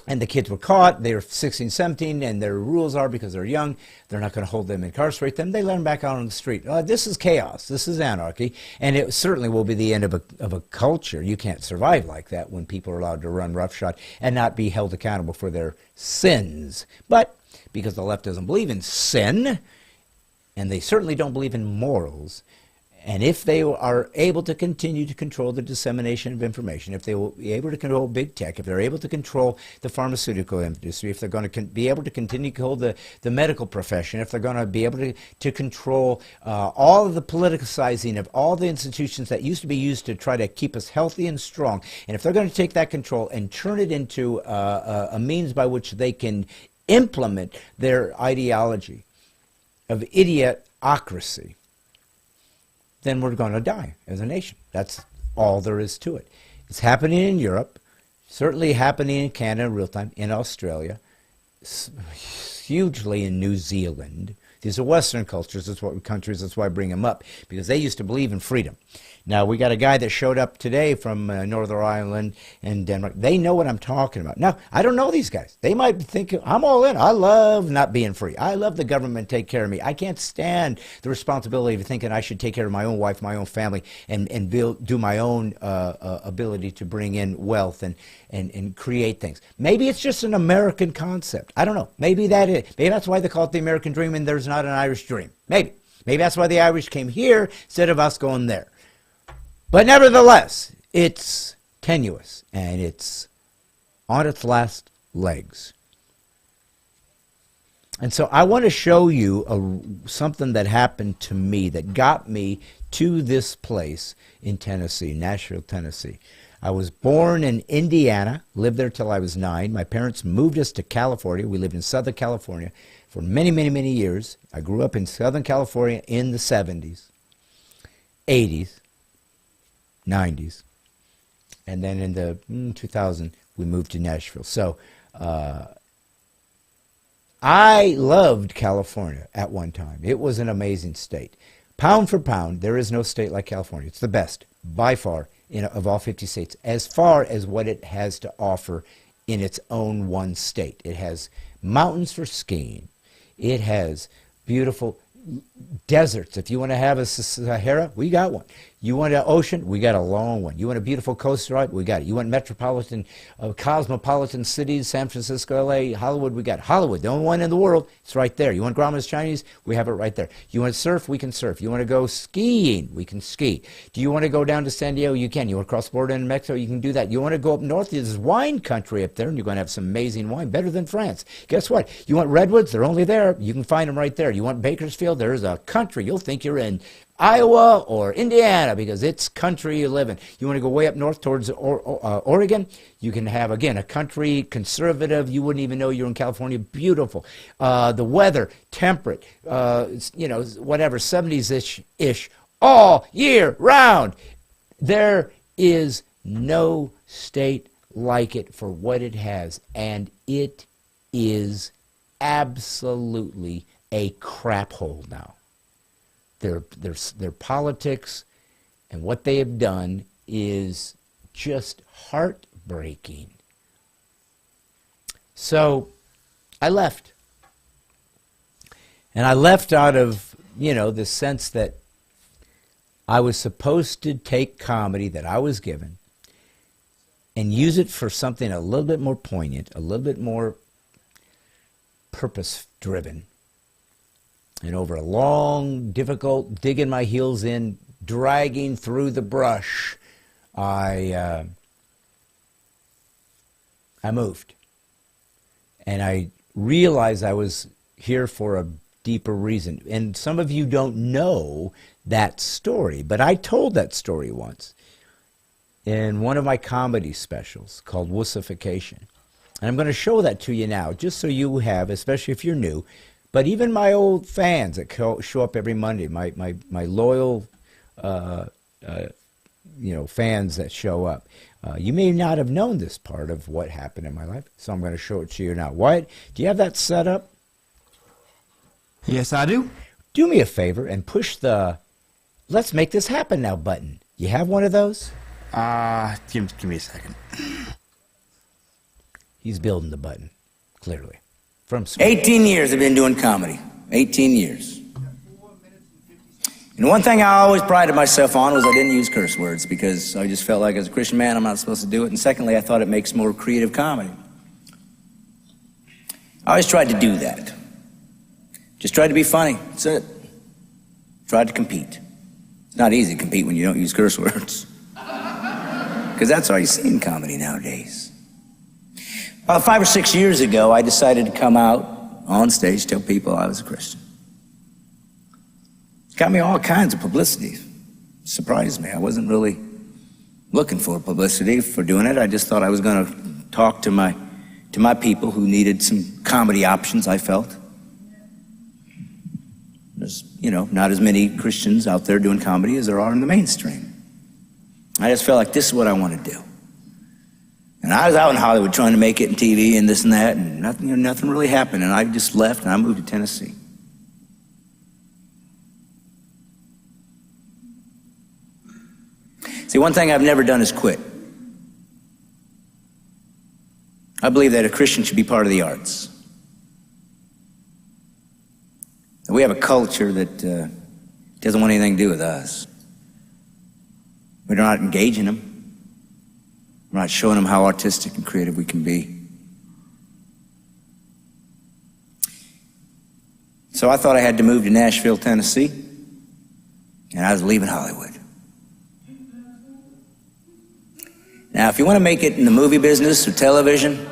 And the kids were caught. They were 16, 17, and their rules are, because they're young, they're not going to hold them, incarcerate them. They let them back out on the street. This is chaos. This is anarchy. And it certainly will be the end of a culture. You can't survive like that when people are allowed to run roughshod and not be held accountable for their sins. But because the left doesn't believe in sin, and they certainly don't believe in morals, and if they are able to continue to control the dissemination of information, if they will be able to control big tech, if they're able to control the pharmaceutical industry, if they're going to be able to continue to control the medical profession, if they're going to be able to control all of the politicizing of all the institutions that used to be used to try to keep us healthy and strong, and if they're going to take that control and turn it into a means by which they can implement their ideology of idiocracy, then we're going to die as a nation. That's all there is to it. It's happening in Europe, certainly happening in Canada in real time, in Australia, hugely in New Zealand. These are Western cultures, countries, that's why I bring them up, because they used to believe in freedom. Now, we got a guy that showed up today from Northern Ireland and Denmark. They know what I'm talking about. Now, I don't know these guys. They might think, I'm all in. I love not being free. I love the government take care of me. I can't stand the responsibility of thinking I should take care of my own wife, my own family, and do my own ability to bring in wealth and create things. Maybe it's just an American concept. I don't know. Maybe that's why they call it the American dream and there's not an Irish dream. Maybe that's why the Irish came here instead of us going there. But nevertheless, it's tenuous and it's on its last legs. And so I want to show you something that happened to me that got me to this place in Tennessee, Nashville, Tennessee. I was born in Indiana, lived there till I was 9. My parents moved us to California. We lived in Southern California for many, many, many years. I grew up in Southern California in the 70s, 80s, 90s. And then in the 2000, we moved to Nashville. So I loved California at one time. It was an amazing state. Pound for pound, there is no state like California. It's the best, by far, of all 50 states, as far as what it has to offer in its own one state. It has mountains for skiing. It has beautiful deserts. If you want to have a Sahara, we got one. You want an ocean, we got a long one. You want a beautiful coast ride, we got it. You want metropolitan, cosmopolitan cities, San Francisco, LA, Hollywood, we got Hollywood, the only one in the world. It's right there. You want grandma's Chinese, we have it right there. You want to surf, we can surf. You want to go skiing, we can ski. Do you want to go down to San Diego? You can. You want to cross the border into Mexico? You can do that. You want to go up north? There's wine country up there, and you're going to have some amazing wine, better than France. Guess what? You want redwoods? They're only there. You can find them right there. You want Bakersfield? There's a country. You'll think you're in Iowa or Indiana because it's country you live in. You want to go way up north towards Oregon? You can have, again, a country, conservative. You wouldn't even know you're in California. Beautiful. The weather, temperate, whatever, 70s-ish, all year round. There is no state like it for what it has, and it is absolutely a crap hole now. Their politics and what they have done is just heartbreaking. So I left. And I left out of, the sense that I was supposed to take comedy that I was given and use it for something a little bit more poignant, a little bit more purpose-driven. And over a long, difficult, digging my heels in, dragging through the brush, I moved. And I realized I was here for a deeper reason. And some of you don't know that story, but I told that story once in one of my comedy specials called Wussification. And I'm going to show that to you now, just so you have, especially if you're new. But even my old fans that show up every Monday, my loyal, fans that show up, you may not have known this part of what happened in my life, so I'm going to show it to you now. Wyatt, do you have that set up? Yes, I do. Do me a favor and push the "Let's make this happen now" button. You have one of those? Give me a second. He's building the button, clearly. From 18 years I've been doing comedy. 18 years. And one thing I always prided myself on was I didn't use curse words because I just felt like as a Christian man I'm not supposed to do it. And secondly, I thought it makes more creative comedy. I always tried to do that. Just tried to be funny. That's it. Tried to compete. It's not easy to compete when you don't use curse words. Because that's all you see in comedy nowadays. About 5 or 6 years ago, I decided to come out on stage, tell people I was a Christian. Got me all kinds of publicity. Surprised me. I wasn't really looking for publicity for doing it. I just thought I was going to talk to my people who needed some comedy options, I felt. There's, not as many Christians out there doing comedy as there are in the mainstream. I just felt like this is what I want to do. And I was out in Hollywood trying to make it in TV and this and that, and nothing really happened. And I just left and I moved to Tennessee. See, one thing I've never done is quit. I believe that a Christian should be part of the arts. We have a culture that doesn't want anything to do with us. We're not engaging them. We're not showing them how artistic and creative we can be. So I thought I had to move to Nashville, Tennessee, and I was leaving Hollywood. Now, if you want to make it in the movie business or television,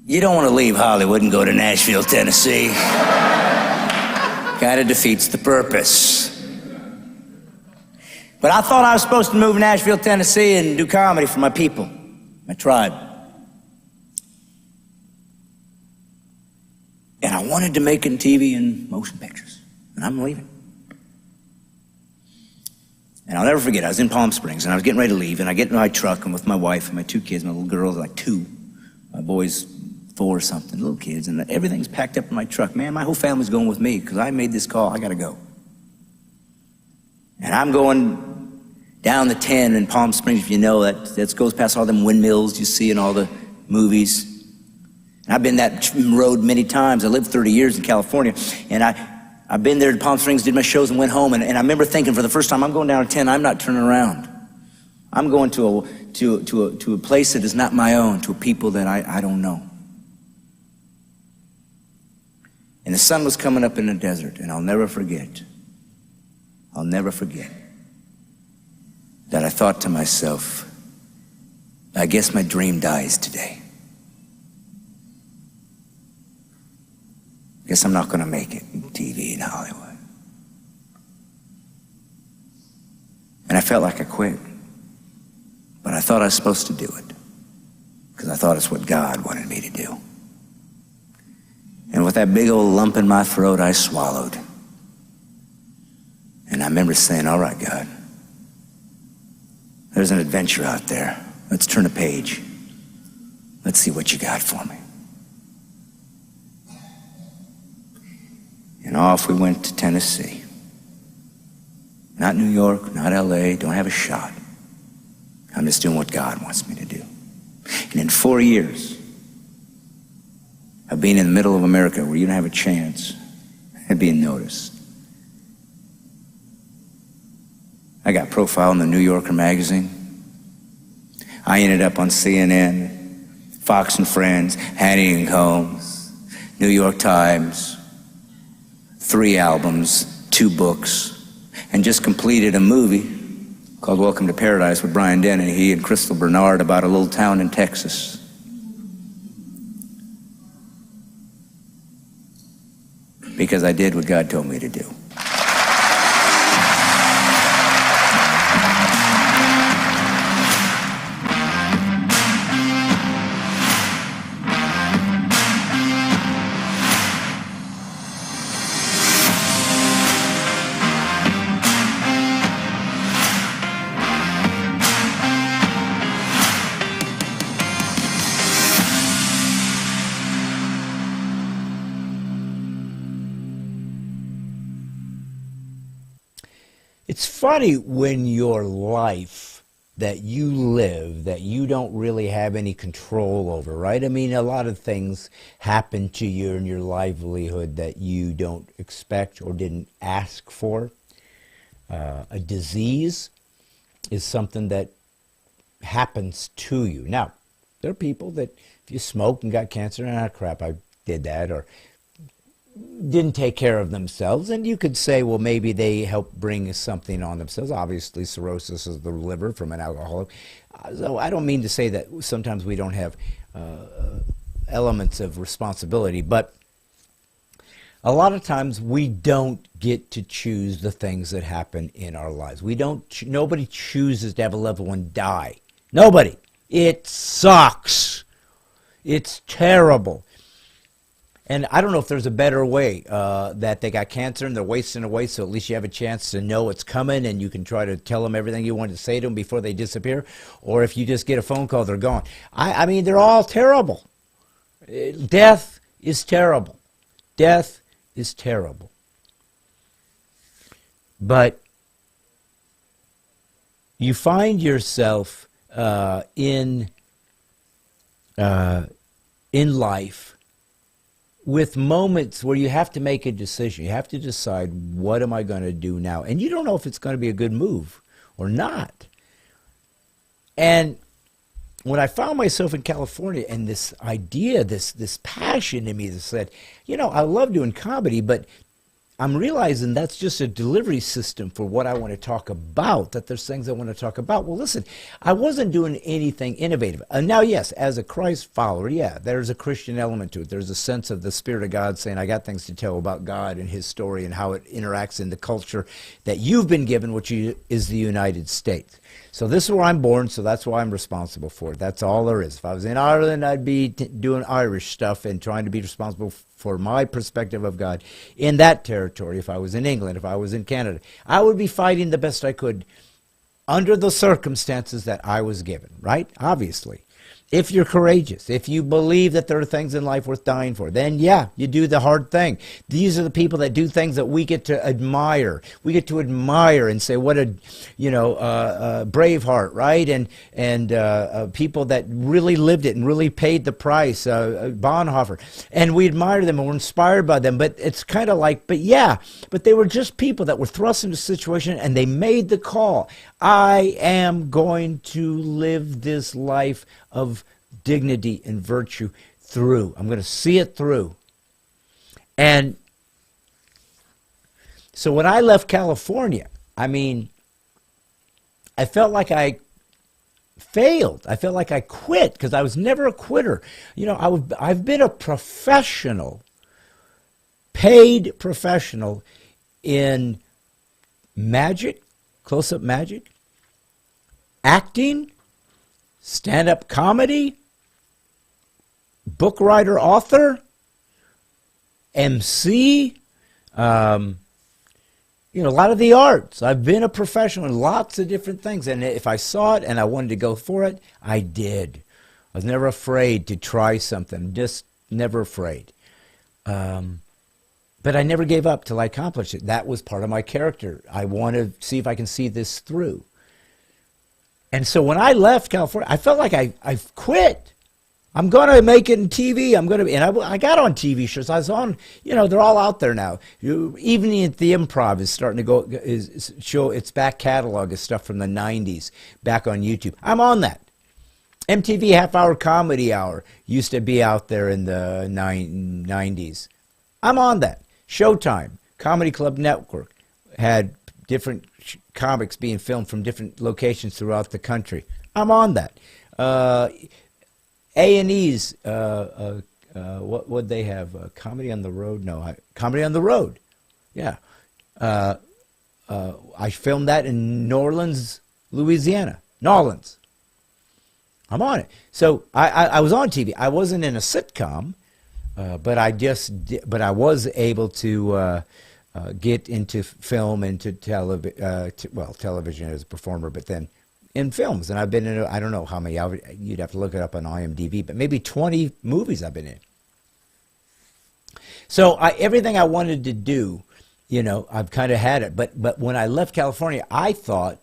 you don't want to leave Hollywood and go to Nashville, Tennessee. Kind of defeats the purpose. But I thought I was supposed to move to Nashville, Tennessee and do comedy for my people, my tribe. And I wanted to make it in TV and motion pictures. And I'm leaving. And I'll never forget, I was in Palm Springs and I was getting ready to leave, and I get in my truck and with my wife and my two kids, my little girls, like 2, my boys 4 or something, little kids, and everything's packed up in my truck. Man, my whole family's going with me because I made this call, I gotta go. And I'm going down the 10 in Palm Springs, if you know, that goes past all them windmills you see in all the movies. And I've been that road many times. I lived 30 years in California, and I've been there to Palm Springs, did my shows, and went home. And I remember thinking for the first time, I'm going down to 10. I'm not turning around. I'm going to a place that is not my own, to a people that I don't know. And the sun was coming up in the desert, and I'll never forget that I thought to myself, I guess my dream dies today. Guess I'm not going to make it in TV in Hollywood. And I felt like I quit. But I thought I was supposed to do it, because I thought it's what God wanted me to do. And with that big old lump in my throat, I swallowed. And I remember saying, all right, God, there's an adventure out there. Let's turn a page. Let's see what you got for me. And off we went to Tennessee. Not New York, not LA, don't have a shot. I'm just doing what God wants me to do. And in 4 years of being in the middle of America where you don't have a chance at being noticed, I got profiled in the New Yorker magazine. I ended up on CNN, Fox and Friends, Hannity and Combs, New York Times, 3 albums, 2 books, and just completed a movie called Welcome to Paradise with Brian Dennehy and Crystal Bernard about a little town in Texas. Because I did what God told me to do. It's funny when your life that you live, that you don't really have any control over, right? I mean, a lot of things happen to you in your livelihood that you don't expect or didn't ask for. A disease is something that happens to you. Now, there are people that if you smoked and got cancer, crap, I did that, or didn't take care of themselves, and you could say, well, maybe they helped bring something on themselves. Obviously, cirrhosis of the liver from an alcoholic. So I don't mean to say that sometimes we don't have elements of responsibility, but a lot of times we don't get to choose the things that happen in our lives. Nobody chooses to have a loved one die. Nobody. It sucks. It's terrible. And I don't know if there's a better way that they got cancer and they're wasting away, so at least you have a chance to know it's coming and you can try to tell them everything you wanted to say to them before they disappear. Or if you just get a phone call, they're gone. I mean, they're all terrible. Death is terrible. Death is terrible. But you find yourself in life with moments where you have to make a decision. You have to decide, what am I going to do now? And you don't know if it's going to be a good move or not. And when I found myself in California and this idea, this passion in me that said, I love doing comedy, but I'm realizing that's just a delivery system for what I want to talk about, that there's things I want to talk about. Well, listen, I wasn't doing anything innovative. Now, yes, as a Christ follower, yeah, there's a Christian element to it. There's a sense of the Spirit of God saying, I got things to tell about God and his story and how it interacts in the culture that you've been given, which is the United States. So this is where I'm born, so that's why I'm responsible for it. That's all there is. If I was in Ireland, I'd be doing Irish stuff and trying to be responsible for my perspective of God in that territory. If I was in England, if I was in Canada, I would be fighting the best I could under the circumstances that I was given, right? Obviously. If you're courageous, if you believe that there are things in life worth dying for, then yeah, you do the hard thing. These are the people that do things that we get to admire. We get to admire and say, what a, Braveheart, right? And people that really lived it and really paid the price, Bonhoeffer. And we admire them and we're inspired by them. But it's kind of like, but they were just people that were thrust into a situation and they made the call. I am going to live this life of dignity and virtue through. I'm going to see it through. And so when I left California, I felt like I failed. I felt like I quit because I was never a quitter. I've been a professional, paid professional in magic, close-up magic, acting, stand-up comedy, book writer, author, MC, a lot of the arts. I've been a professional in lots of different things. And if I saw it and I wanted to go for it, I did. I was never afraid to try something, just never afraid. But I never gave up till I accomplished it. That was part of my character. I want to see if I can see this through. And so when I left California, I felt like I quit. I'm going to make it in TV. I got on TV shows. I was on, they're all out there now. Evening at the Improv is starting to show its back catalog of stuff from the 90s back on YouTube. I'm on that. MTV Half Hour Comedy Hour used to be out there in the 90s. I'm on that. Showtime, Comedy Club Network had different comics being filmed from different locations throughout the country. I'm on that. A&E's, what would they have? Comedy on the Road? No, Comedy on the Road. Yeah. I filmed that in New Orleans, Louisiana. Nolans. I'm on it. So I was on TV. I wasn't in a sitcom, but I was able to get into film and to television as a performer, but then in films. And I've been in, I don't know how many, you'd have to look it up on IMDb, but maybe 20 movies I've been in. So everything I wanted to do, I've kind of had it. But when I left California, I thought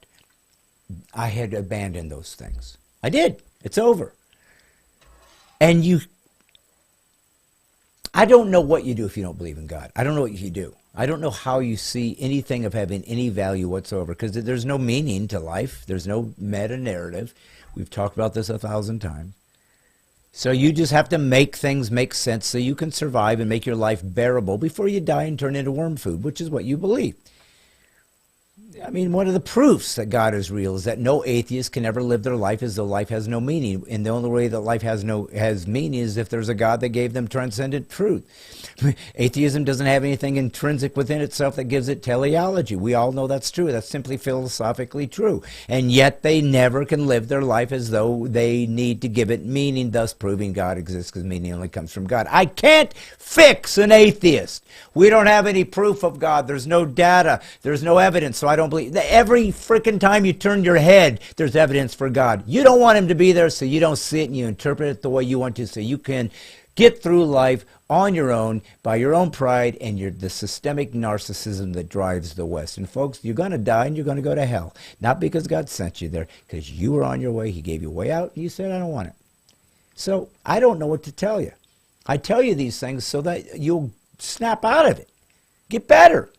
I had abandoned those things. I did. It's over. And I don't know what you do if you don't believe in God. I don't know what you do. I don't know how you see anything of having any value whatsoever, because there's no meaning to life. There's no meta-narrative. We've talked about this 1,000 times. So you just have to make things make sense so you can survive and make your life bearable before you die and turn into worm food, which is what you believe. One of the proofs that God is real is that no atheist can ever live their life as though life has no meaning. And the only way that life has meaning is if there's a God that gave them transcendent truth. Atheism doesn't have anything intrinsic within itself that gives it teleology. We all know that's true. That's simply philosophically true. And yet they never can live their life as though they need to give it meaning, thus proving God exists, because meaning only comes from God. I can't fix an atheist. We don't have any proof of God. There's no data. There's no evidence, so I don't believe. Every freaking time you turn your head, there's evidence for God. You don't want him to be there, so you don't see it, and you interpret it the way you want to, so you can get through life on your own, by your own pride, and the systemic narcissism that drives the West. And folks, you're going to die and you're going to go to hell. Not because God sent you there, because you were on your way. He gave you a way out, and you said, I don't want it. So I don't know what to tell you. I tell you these things so that you'll snap out of it. Get better.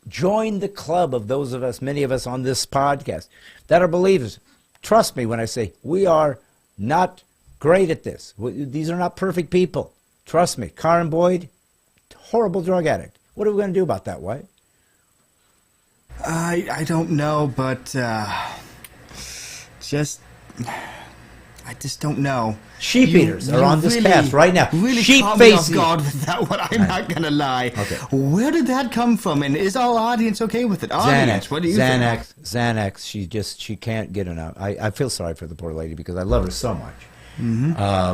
Join the club of those of us, many of us on this podcast, that are believers. Trust me when I say we are not great at this. These are not perfect people. Trust me. Karen Boyd, horrible drug addict. What are we going to do about that, White? I don't know, but I just don't know. Sheep eaters are on this path right now. Really Sheep caught me off faces. guard with that one. I'm not gonna lie. Okay. Where did that come from? And is our audience okay with it? Audience, what do you think? Xanax. She can't get enough. I feel sorry for the poor lady because I love her so much.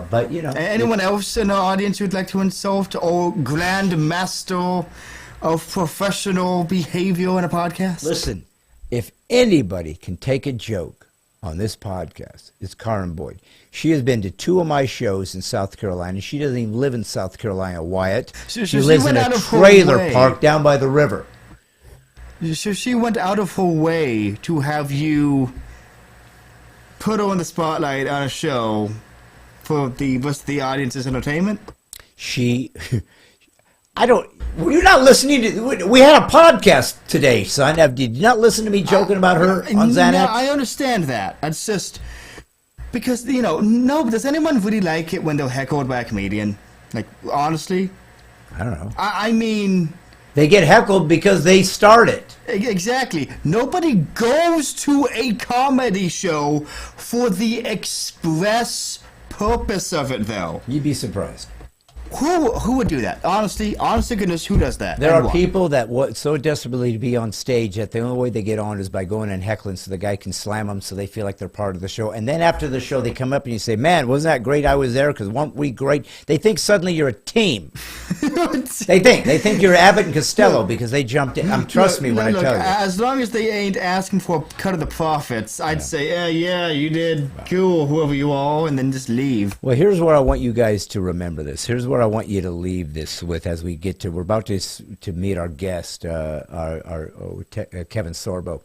But you know, Anyone else in our audience you'd like to insult or grand master of professional behavior in a podcast? listen. If anybody can take a joke on this podcast, it's Karen Boyd. She has been to 2 of my shows in South Carolina. She doesn't even live in South Carolina, Wyatt. So she she lives in went a out of her trailer way. park down by the river. So she went out of her way to have you put her on the spotlight on a show for the rest of the audience's entertainment? You're not listening to, we had a podcast today, son. Did you not listen to me joking about her on Xanax? No, I understand that. It's just because, no, does anyone really like it when they're heckled by a comedian? Like, honestly? I don't know. I mean... They get heckled because they start it. Exactly. Nobody goes to a comedy show for the express purpose of it, though. You'd be surprised. Who would do that? Honestly, honest to goodness, who does that? There And are why? people that want so desperately to be on stage that the only way they get on is by going and heckling so the guy can slam them so they feel like they're part of the show. And then after the show, they come up and you say, man, wasn't that great? I was there because weren't we great? They think suddenly you're a team. They think you're Abbott and Costello because they jumped in. Trust me when I tell you. As long as they ain't asking for a cut of the profits, I'd say, yeah, you did. Cool, whoever you are, and then just leave. Well, here's where I want you guys to remember this. Here's where I want you to leave this with as we get to, we're about to meet our guest, Kevin Sorbo.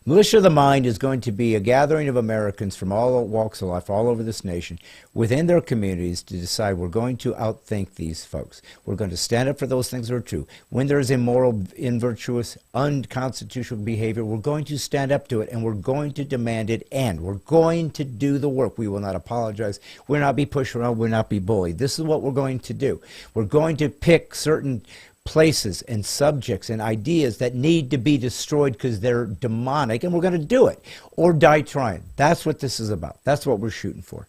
Militia of the Mind is going to be a gathering of Americans from all walks of life, all over this nation, within their communities to decide we're going to outthink these folks. We're going to stand up for those things that are true. When there's immoral, invirtuous, unconstitutional behavior, we're going to stand up to it, and we're going to demand it end. We're going to do the work. We will not apologize. We'll not be pushed around. We'll not be bullied. This is what we're going to do. We're going to pick certain places and subjects and ideas that need to be destroyed because they're demonic, and we're going to do it or die trying. That's what this is about. That's what we're shooting for.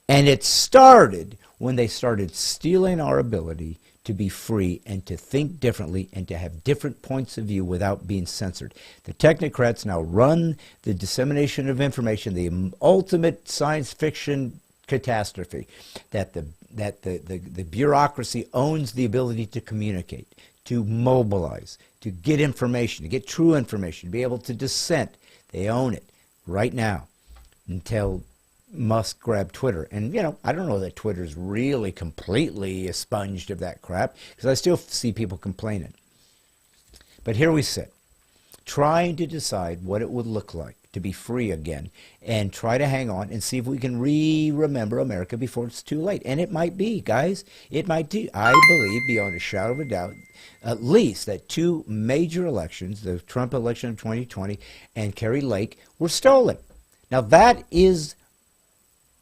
And it started when they started stealing our ability to be free and to think differently and to have different points of view without being censored. The technocrats now run the dissemination of information, the ultimate science fiction catastrophe, that the bureaucracy owns the ability to communicate, to mobilize, to get information, to get true information, to be able to dissent. They own it right now until Musk grabbed Twitter. And, I don't know that Twitter's really completely expunged of that crap because I still see people complaining. But here we sit, trying to decide what it would look like to be free again and try to hang on and see if we can remember America before it's too late. And it might be, guys. It might be. I believe, beyond a shadow of a doubt, at least that 2 major elections, the Trump election of 2020 and Kerry Lake, were stolen. Now, that is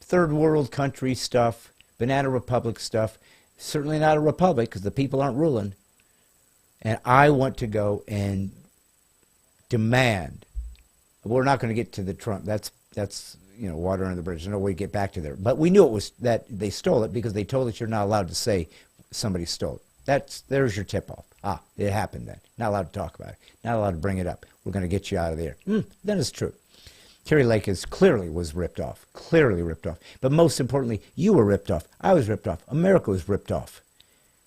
third world country stuff, banana republic stuff. Certainly not a republic because the people aren't ruling. And I want to go and demand. We're not going to get to the Trump. That's water under the bridge. There's no way to get back to there. But we knew it was that they stole it because they told us you're not allowed to say somebody stole it. There's your tip-off. It happened then. Not allowed to talk about it. Not allowed to bring it up. We're going to get you out of there. That is true. Kerry Lake clearly was ripped off. Clearly ripped off. But most importantly, you were ripped off. I was ripped off. America was ripped off.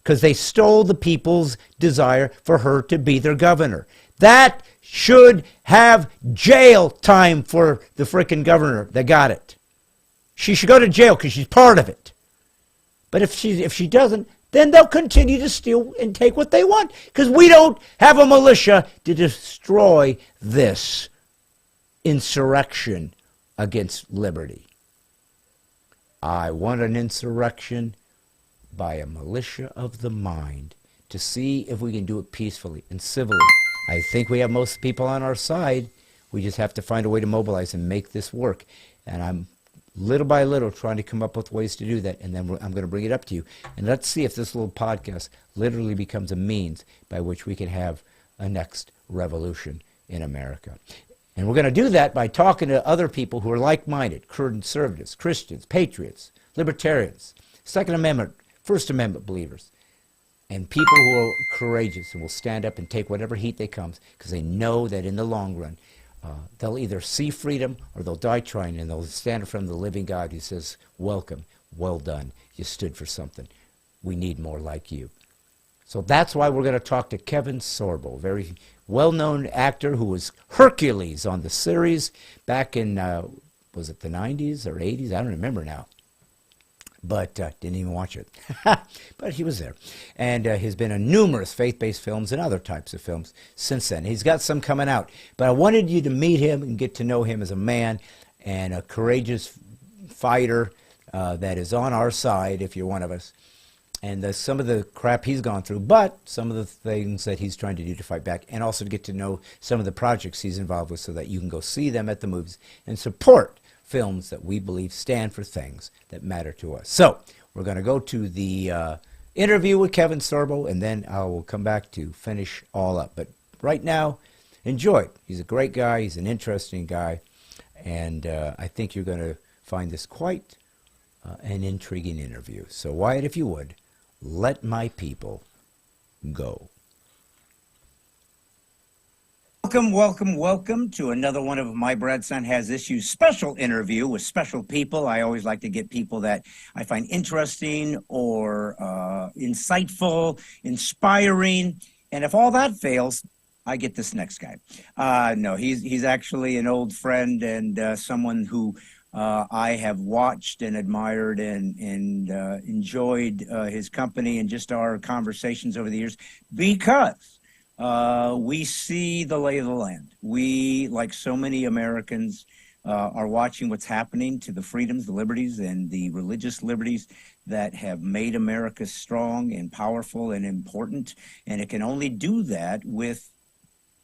Because they stole the people's desire for her to be their governor. That should have jail time for the frickin' governor that got it. She should go to jail because she's part of it. But if she doesn't, then they'll continue to steal and take what they want. Because we don't have a militia to destroy this insurrection against liberty. I want an insurrection by a militia of the mind to see if we can do it peacefully and civilly. I think we have most people on our side. We just have to find a way to mobilize and make this work. And little by little, trying to come up with ways to do that. And then I'm going to bring it up to you. And let's see if this little podcast literally becomes a means by which we can have a next revolution in America. And we're going to do that by talking to other people who are like-minded, conservatives, Christians, patriots, libertarians, Second Amendment, First Amendment believers, and people who are courageous and will stand up and take whatever heat they comes because they know that in the long run, they'll either see freedom or they'll die trying, and they'll stand in front of the living God who says, welcome, well done, you stood for something. We need more like you. So that's why we're going to talk to Kevin Sorbo, a very well-known actor who was Hercules on the series back in, was it the 90s or 80s? I don't remember now. But didn't even watch it. But he was there. And he's been in numerous faith-based films and other types of films since then. He's got some coming out. But I wanted you to meet him and get to know him as a man and a courageous fighter that is on our side, if you're one of us. And some of the crap he's gone through, but some of the things that he's trying to do to fight back, and also to get to know some of the projects he's involved with so that you can go see them at the movies and support films that we believe stand for things that matter to us. So we're going to go to the interview with Kevin Sorbo, and then I will come back to finish all up. But right now, enjoy it. He's a great guy. He's an interesting guy. And I think you're going to find this quite an intriguing interview. So Wyatt, if you would, let my people go. Welcome to another one of my Stine Has Issues special interview with special people. I always like to get people that I find interesting or insightful, inspiring. And if all that fails, I get this next guy. No, he's actually an old friend and someone who I have watched and admired and enjoyed his company and just our conversations over the years because we see the lay of the land. We, like so many Americans, are watching what's happening to the freedoms, the liberties, and the religious liberties that have made America strong and powerful and important. And it can only do that with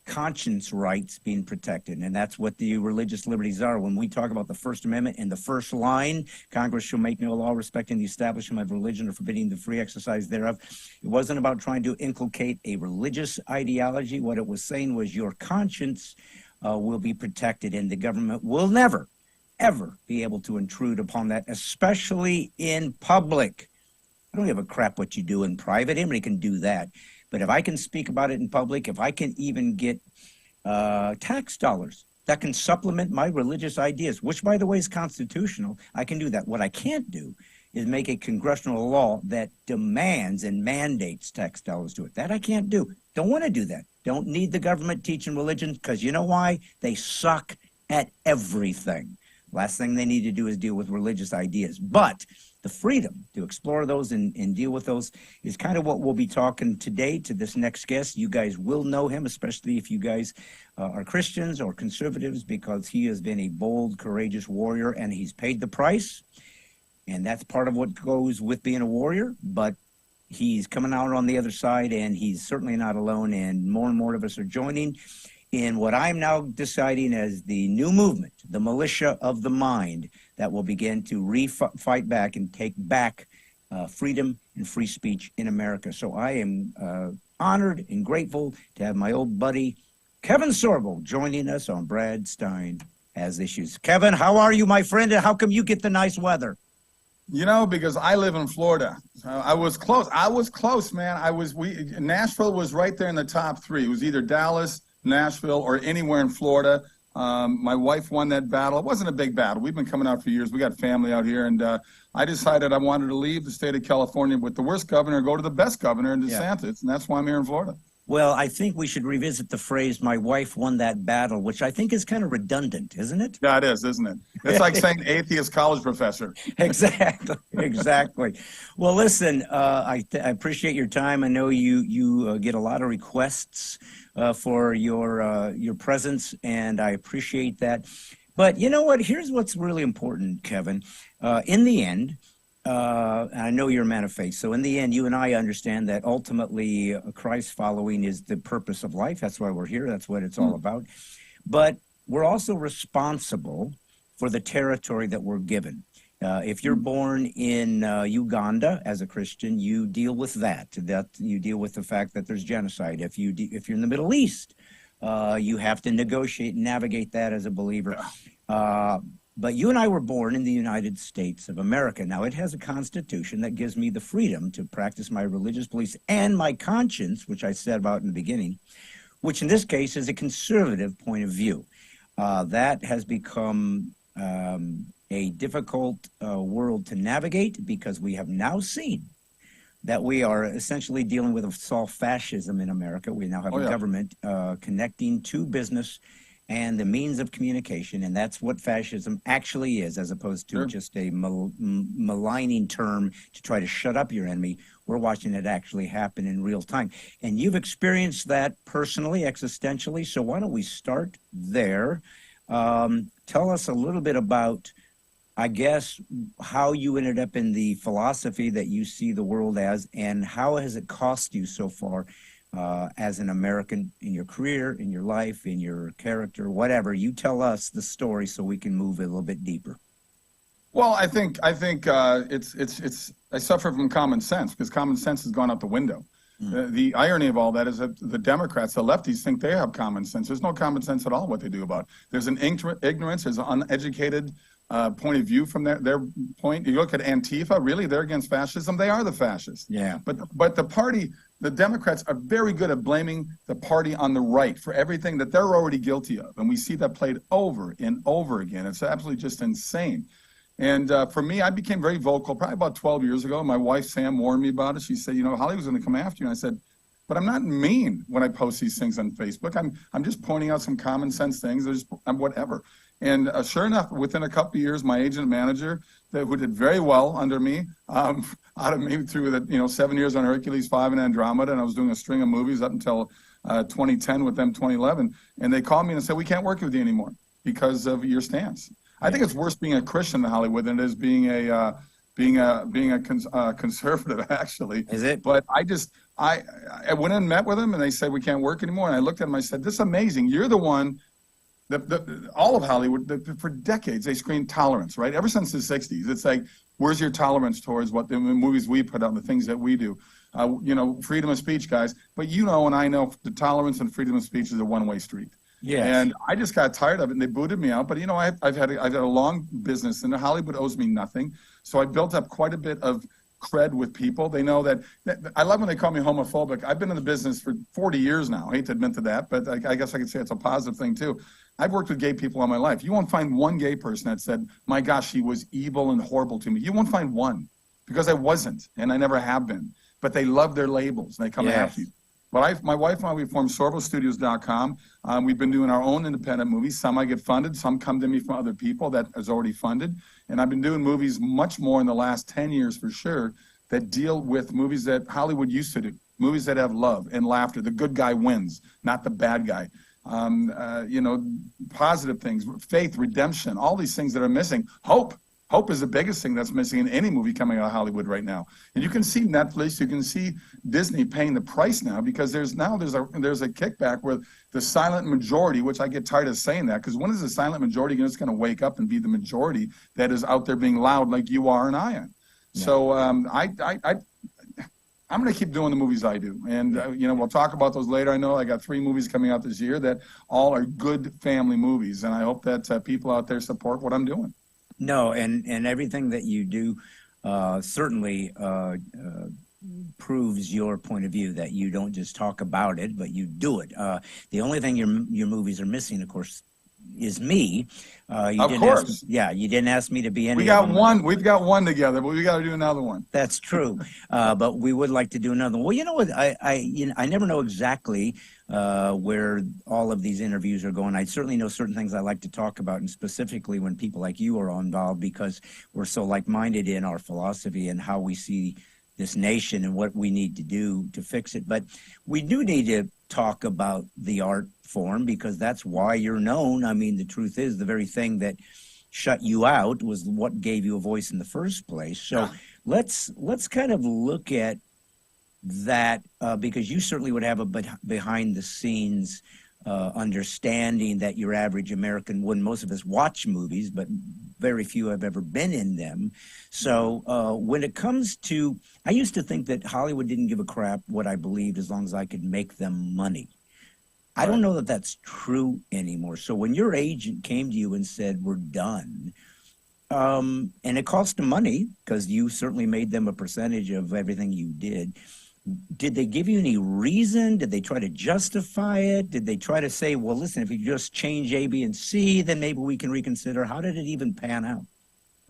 conscience rights being protected, and that's what the religious liberties are. When we talk about the First Amendment in the first line, Congress shall make no law respecting the establishment of religion or forbidding the free exercise thereof. It wasn't about trying to inculcate a religious ideology. What it was saying was your conscience will be protected, and the government will never, ever be able to intrude upon that, especially in public. I don't give a crap what you do in private. Anybody can do that. But if I can speak about it in public, if I can even get tax dollars that can supplement my religious ideas, which, by the way, is constitutional, I can do that. What I can't do is make a congressional law that demands and mandates tax dollars to it. That I can't do. Don't want to do that. Don't need the government teaching religion because you know why? They suck at everything. Last thing they need to do is deal with religious ideas. But the freedom to explore those and deal with those is kind of what we'll be talking today to this next guest. You guys will know him, especially if you guys are Christians or conservatives, because he has been a bold, courageous warrior, and he's paid the price. And that's part of what goes with being a warrior. But he's coming out on the other side, and he's certainly not alone, and more of us are joining in what I'm now deciding as the new movement, the militia of the mind, that will begin to fight back and take back freedom and free speech in America. So I am honored and grateful to have my old buddy, Kevin Sorbo, joining us on Stine Has Issues. Kevin, how are you, my friend, and how come you get the nice weather? You know, because I live in Florida. I was close. Man. Nashville was right there in the top three. It was either Dallas, Nashville, or anywhere in Florida. My wife won that battle. It wasn't a big battle. We've been coming out for years. We got family out here, and I decided I wanted to leave the state of California with the worst governor and go to the best governor in DeSantis, and that's why I'm here in Florida. Well, I think we should revisit the phrase, my wife won that battle, which I think is kind of redundant, isn't it? Yeah, it is, isn't it? It's like saying atheist college professor. Exactly. Well, listen, I appreciate your time. I know you get a lot of requests for your presence, and I appreciate that. But you know what? Here's what's really important, Kevin. In the end, and I know you're a man of faith, so in the end, you and I understand that ultimately Christ following is the purpose of life. That's why we're here. That's what it's all about. But we're also responsible for the territory that we're given. If you're born in Uganda as a Christian, you deal with that. You deal with the fact that there's genocide. If you're in the Middle East, you have to negotiate and navigate that as a believer. But you and I were born in the United States of America. Now, it has a constitution that gives me the freedom to practice my religious beliefs and my conscience, which I said about in the beginning, which in this case is a conservative point of view. That has become a difficult world to navigate, because we have now seen that we are essentially dealing with a soft fascism in America. We now have a government connecting to business and the means of communication, and that's what fascism actually is, as opposed to just a maligning term to try to shut up your enemy. We're watching it actually happen in real time. And you've experienced that personally, existentially, so why don't we start there? Tell us a little bit about, I guess, how you ended up in the philosophy that you see the world as, and how has it cost you so far as an American, in your career, in your life, in your character, whatever. You tell us the story so we can move a little bit deeper. Well, I think it's I suffer from common sense, because common sense has gone out the window. The irony of all that is that the Democrats, the lefties, think they have common sense. There's no common sense at all what they do about it. There's an ignorance, there's an uneducated point of view from their point. You look at Antifa, really, they're against fascism. They are the fascists. Yeah. But the party, the Democrats are very good at blaming the party on the right for everything that they're already guilty of. And we see that played over and over again. It's absolutely just insane. And for me, I became very vocal probably about 12 years ago. My wife, Sam, warned me about it. She said, Hollywood's going to come after you. And I said, but I'm not mean when I post these things on Facebook. I'm just pointing out some common sense things. I'm whatever. And sure enough, within a couple of years, my agent manager, who did very well under me, out of me through the 7 years on Hercules, 5 and Andromeda, and I was doing a string of movies up until 2010 with them, 2011. And they called me and said, we can't work with you anymore because of your stance. I think it's worse being a Christian in Hollywood than it is being a conservative, actually. Is it? But I went and met with them, and they said we can't work anymore. And I looked at them, I said, "This is amazing. You're the one." All of Hollywood, for decades, they screamed tolerance, right? Ever since the '60s, it's like, where's your tolerance towards what the movies we put out, the things that we do? Freedom of speech, guys. But and I know the tolerance and freedom of speech is a one-way street. Yes. And I just got tired of it, and they booted me out. But I've had a long business, and Hollywood owes me nothing. So I built up quite a bit of cred with people. They know that I love when they call me homophobic. I've been in the business for 40 years now. I hate to admit to that, but I guess I could say it's a positive thing too. I've worked with gay people all my life. You won't find one gay person that said, "My gosh, he was evil and horrible to me." You won't find one, because I wasn't, and I never have been. But they love their labels, and they come after you. But my wife and I, we formed SorboStudios.com. We've been doing our own independent movies. Some I get funded. Some come to me from other people that is already funded. And I've been doing movies much more in the last 10 years for sure that deal with movies that Hollywood used to do. Movies that have love and laughter. The good guy wins, not the bad guy. Positive things, faith, redemption, all these things that are missing. Hope. Hope is the biggest thing that's missing in any movie coming out of Hollywood right now. And you can see Netflix, you can see Disney paying the price now, because there's a kickback where the silent majority, which I get tired of saying that, because when is the silent majority just going to wake up and be the majority that is out there being loud like you are and I am? Yeah. So I'm going to keep doing the movies I do. And, we'll talk about those later. I know I got 3 movies coming out this year that all are good family movies. And I hope that people out there support what I'm doing. No, and everything that you do certainly proves your point of view, that you don't just talk about it, but you do it. The only thing your movies are missing, of course, is me. Of course. You didn't ask me to be in. We got one. We've got one together, but we got to do another one. That's true. But we would like to do another one. Well, you know what? I never know exactly where all of these interviews are going. I certainly know certain things I like to talk about, and specifically when people like you are involved, because we're so like-minded in our philosophy and how we see this nation and what we need to do to fix it. But we do need to talk about the art form, because that's why you're known. I mean, the truth is, the very thing that shut you out was what gave you a voice in the first place. So let's kind of look at that, because you certainly would have a behind the scenes understanding that your average American wouldn't. Most of us watch movies, but very few have ever been in them. So when it comes to, I used to think that Hollywood didn't give a crap what I believed as long as I could make them money. I don't know that that's true anymore. So when your agent came to you and said, we're done, and it cost them money because you certainly made them a percentage of everything you did they give you any reason? Did they try to justify it? Did they try to say, well, listen, if you just change A, B, and C, then maybe we can reconsider? How did it even pan out?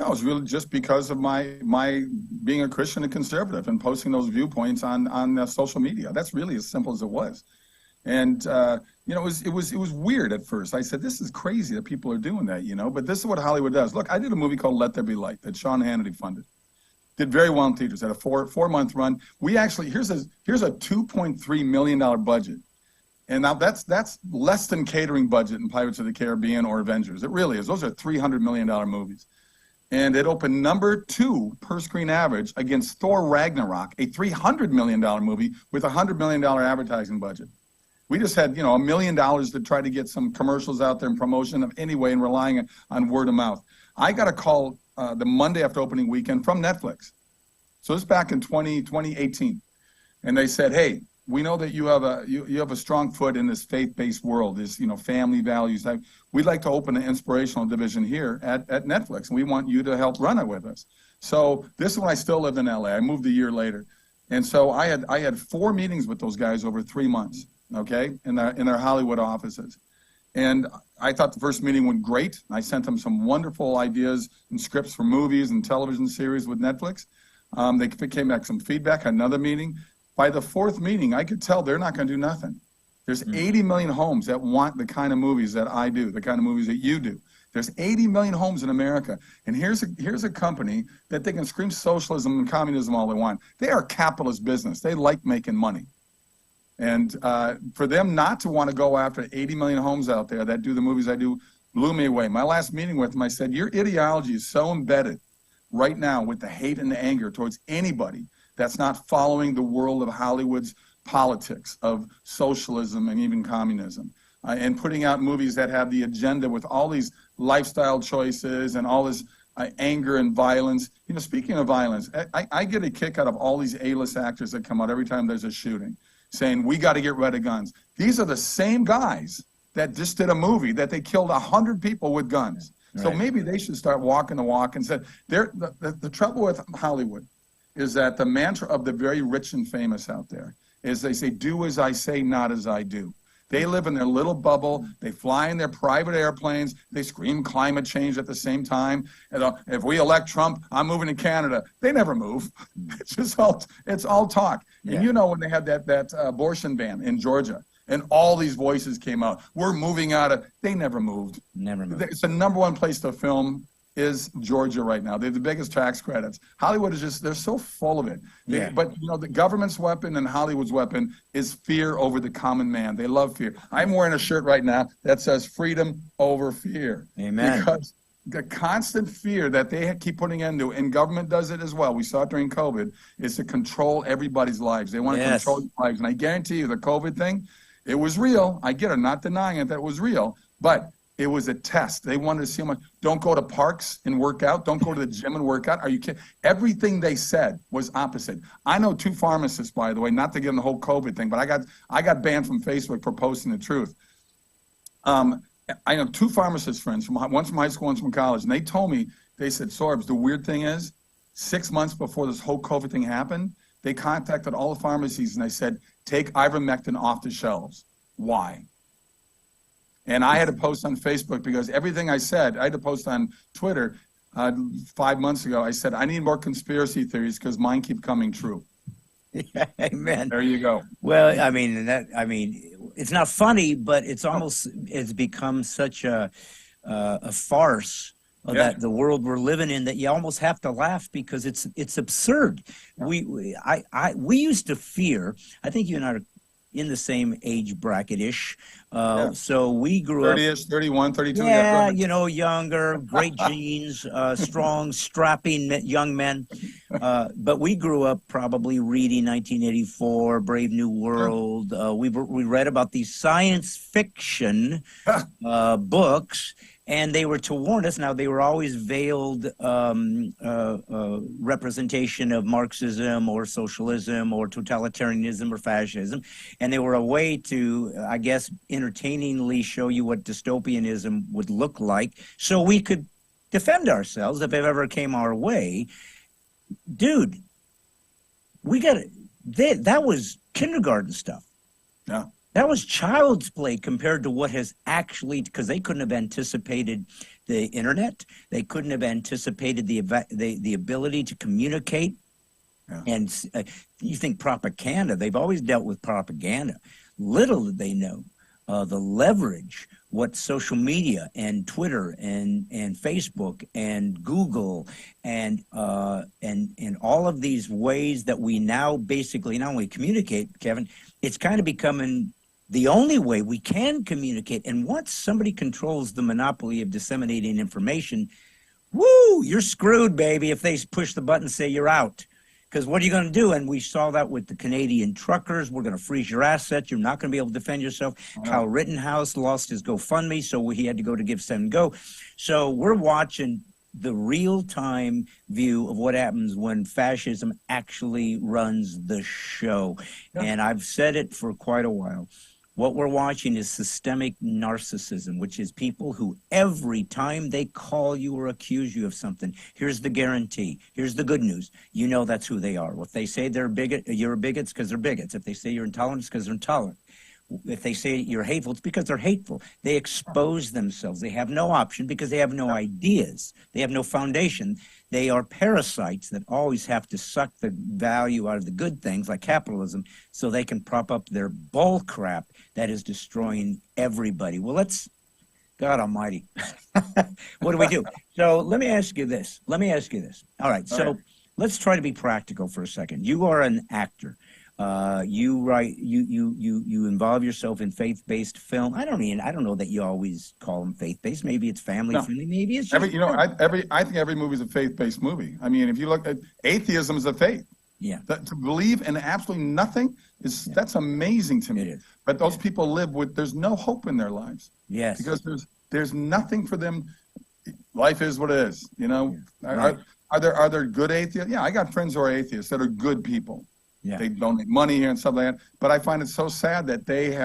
No, it was really just because of my being a Christian and conservative and posting those viewpoints on social media. That's really as simple as it was. And you know, it was weird at first. I said, this is crazy that people are doing that, you know. But this is what Hollywood does. Look, I did a movie called Let There Be Light that Sean Hannity funded. Did very well in theaters. Had a four-month run. We actually here's a $2.3 million budget, and now that's less than catering budget in Pirates of the Caribbean or Avengers. It really is. Those are $300 million movies. And it opened number 2 per screen average against Thor Ragnarok, a $300 million movie with a $100 million advertising budget. We just had, you know, $1 million to try to get some commercials out there and promotion of anyway and relying on word of mouth. I got a call the Monday after opening weekend from Netflix. So this is back in 2018. And they said, hey, we know that you have a strong foot in this faith-based world, this, you know, family values. We'd like to open an inspirational division here at Netflix, and we want you to help run it with us. So this is when I still lived in LA. I moved a year later. And so I had 4 meetings with those guys over 3 months, okay, in their Hollywood offices. And I thought the first meeting went great. I sent them some wonderful ideas and scripts for movies and television series with Netflix. They came back some feedback, another meeting. By the 4th meeting, I could tell they're not going to do nothing. There's 80 million homes that want the kind of movies that I do, the kind of movies that you do. There's 80 million homes in America. And here's a company that they can scream socialism and communism all they want. They are a capitalist business. They like making money. And for them not to want to go after 80 million homes out there that do the movies I do blew me away. My last meeting with them, I said, your ideology is so embedded right now with the hate and the anger towards anybody that's not following the world of Hollywood's politics of socialism and even communism, and putting out movies that have the agenda with all these lifestyle choices and all this anger and violence. You know, speaking of violence, I get a kick out of all these A-list actors that come out every time there's a shooting, saying, we got to get rid of guns. These are the same guys that just did a movie that they killed 100 people with guns. Right. So maybe they should start walking the walk and say, the trouble with Hollywood is that the mantra of the very rich and famous out there is they say, do as I say, not as I do. They live in their little bubble. They fly in their private airplanes. They scream climate change at the same time. And, if we elect Trump, I'm moving to Canada. They never move. It's all talk. Yeah. And you know, when they had that abortion ban in Georgia, and all these voices came out, we're moving out of, they never moved. Never moved. It's the #1 place to film is Georgia right now. They have the biggest tax credits. Hollywood is just, they're so full of it. But, you know, the government's weapon and Hollywood's weapon is fear over the common man. They love fear. I'm wearing a shirt right now that says freedom over fear. Amen. Because the constant fear that they keep putting into, and government does it as well, we saw it during COVID, is to control everybody's lives. They want to control your lives. And I guarantee you the COVID thing, it was real. I get it. I'm not denying it that it was real. But it was a test. They wanted to see how much. Don't go to parks and work out. Don't go to the gym and work out. Are you kidding? Everything they said was opposite. I know 2 pharmacists, by the way, not to get in the whole COVID thing, but I got banned from Facebook for posting the truth. I know 2 pharmacist friends, one's from high school, one's from college, and they told me, they said, Sorbs, the weird thing is, 6 months before this whole COVID thing happened, they contacted all the pharmacies and they said, take ivermectin off the shelves. Why? And I had to post on Facebook because everything I said, I had to post on Twitter 5 months ago. I said, I need more conspiracy theories because mine keep coming true. Yeah, amen. There you go. Well, I mean, it's not funny, but it's become such a farce. That the world we're living in, that you almost have to laugh because it's absurd. We used to fear. I think you and I are in the same age bracket-ish. So we grew 30-ish, 31, 32. yeah, you know, younger, great genes, strong, strapping young men. But we grew up probably reading 1984, Brave New World. We read about these science fiction books, and they were to warn us. Now, they were always veiled representation of Marxism or socialism or totalitarianism or fascism. And they were a way to, I guess, entertainingly show you what dystopianism would look like so we could defend ourselves if it ever came our way. Dude, we got it. That was kindergarten stuff. Yeah. That was child's play compared to what has actually, because they couldn't have anticipated the internet. They couldn't have anticipated the ability to communicate. Yeah. And you think propaganda, they've always dealt with propaganda. Little did they know the leverage, what social media and Twitter and Facebook and Google and all of these ways that we now basically not only communicate, Kevin, it's kind of becoming the only way we can communicate. And once somebody controls the monopoly of disseminating information, woo, you're screwed, baby, if they push the button and say you're out. Because what are you going to do? And we saw that with the Canadian truckers. We're going to freeze your assets. You're not going to be able to defend yourself. Kyle Rittenhouse lost his GoFundMe, so he had to go to Give, Send, Go. So we're watching the real-time view of what happens when fascism actually runs the show. Yeah. And I've said it for quite a while. What we're watching is systemic narcissism, which is people who every time they call you or accuse you of something, here's the guarantee, here's the good news, you know that's who they are. Well, if they say they're bigot, you're a bigot, it's because they're bigots. If they say you're intolerant, it's because they're intolerant. If they say you're hateful, it's because they're hateful. They expose themselves. They have no option because they have no ideas. They have no foundation. They are parasites that always have to suck the value out of the good things like capitalism so they can prop up their bull crap that is destroying everybody. Well, God almighty. What do we do? So let me ask you this. All right. So let's try to be practical for a second. You are an actor. You write, you involve yourself in faith-based film. I don't know that you always call them faith-based. Maybe it's family-friendly. Maybe it's just I think every movie is a faith-based movie. I mean, if you look at atheism is a faith. Yeah. To believe in absolutely nothing that's amazing to me. It is. But those people live with, there's no hope in their lives. Yes. Because there's nothing for them. Life is what it is, you know. Yeah. Right. Are there good atheists? Yeah, I got friends who are atheists that are good people. Yeah. They donate money here and stuff like that. But I find it so sad that they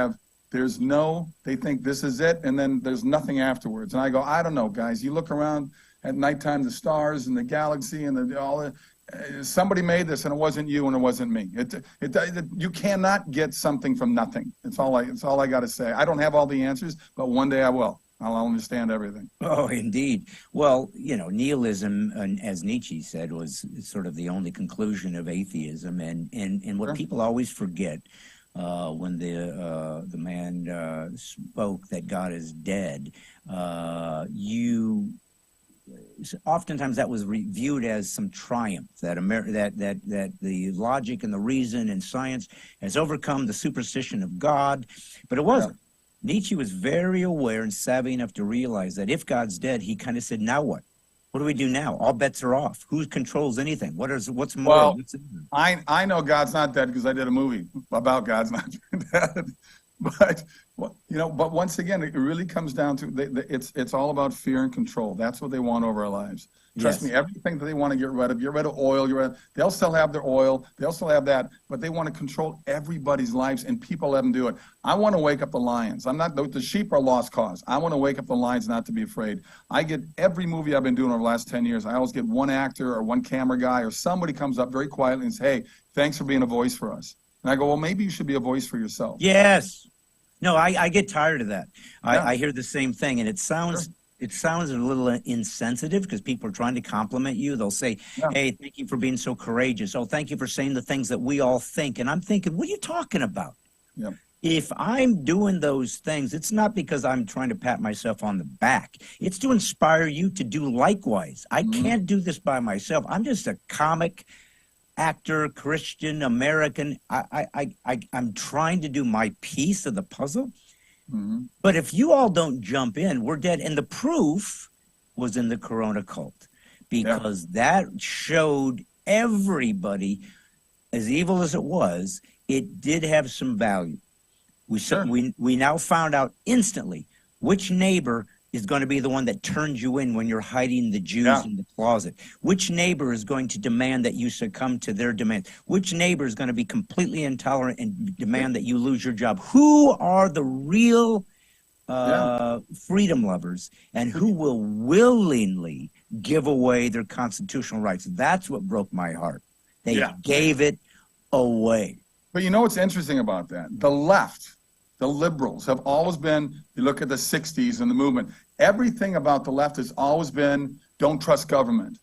think this is it, and then there's nothing afterwards. And I go, I don't know, guys. You look around at nighttime, the stars and the galaxy and somebody made this, and it wasn't you and it wasn't me. You cannot get something from nothing. It's all I got to say. I don't have all the answers, but one day I will. I'll understand everything. Oh, indeed. Well, you know, nihilism, as Nietzsche said, was sort of the only conclusion of atheism. And what people always forget when the man spoke that God is dead, oftentimes that was viewed as some triumph, that the logic and the reason and science has overcome the superstition of God, but it wasn't. Yeah. Nietzsche was very aware and savvy enough to realize that if God's dead, he kind of said, now what? What do we do now? All bets are off. Who controls anything? What's more? Well, I know God's not dead because I did a movie about God's not dead. But but once again, it really comes down to it's all about fear and control. That's what they want over our lives. Trust me, everything that they want to get rid of oil. They'll still have their oil. They'll still have that, but they want to control everybody's lives, and people let them do it. I want to wake up the lions. I'm not the sheep are lost cause. I want to wake up the lions, not to be afraid. I get every movie I've been doing over the last 10 years. I always get one actor or one camera guy or somebody comes up very quietly and says, "Hey, thanks for being a voice for us." And I go, well, maybe you should be a voice for yourself. Yes. No, I get tired of that. I hear the same thing, and it sounds a little insensitive because people are trying to compliment you. They'll say, hey, thank you for being so courageous. Oh, thank you for saying the things that we all think. And I'm thinking, what are you talking about? Yeah. If I'm doing those things, it's not because I'm trying to pat myself on the back. It's to inspire you to do likewise. I can't do this by myself. I'm just a comic actor, Christian, American. I'm trying to do my piece of the puzzle. But if you all don't jump in, we're dead. And the proof was in the Corona cult, because that showed everybody, as evil as it was, it did have some value. We now found out instantly which neighbor is going to be the one that turns you in when you're hiding the Jews in the closet. Which neighbor is going to demand that you succumb to their demands? Which neighbor is going to be completely intolerant and demand that you lose your job? Who are the real freedom lovers, and who will willingly give away their constitutional rights? That's what broke my heart. They gave it away. But you know what's interesting about that? The left, the liberals, have always been, you look at the 60s and the movement, everything about the left has always been, don't trust government.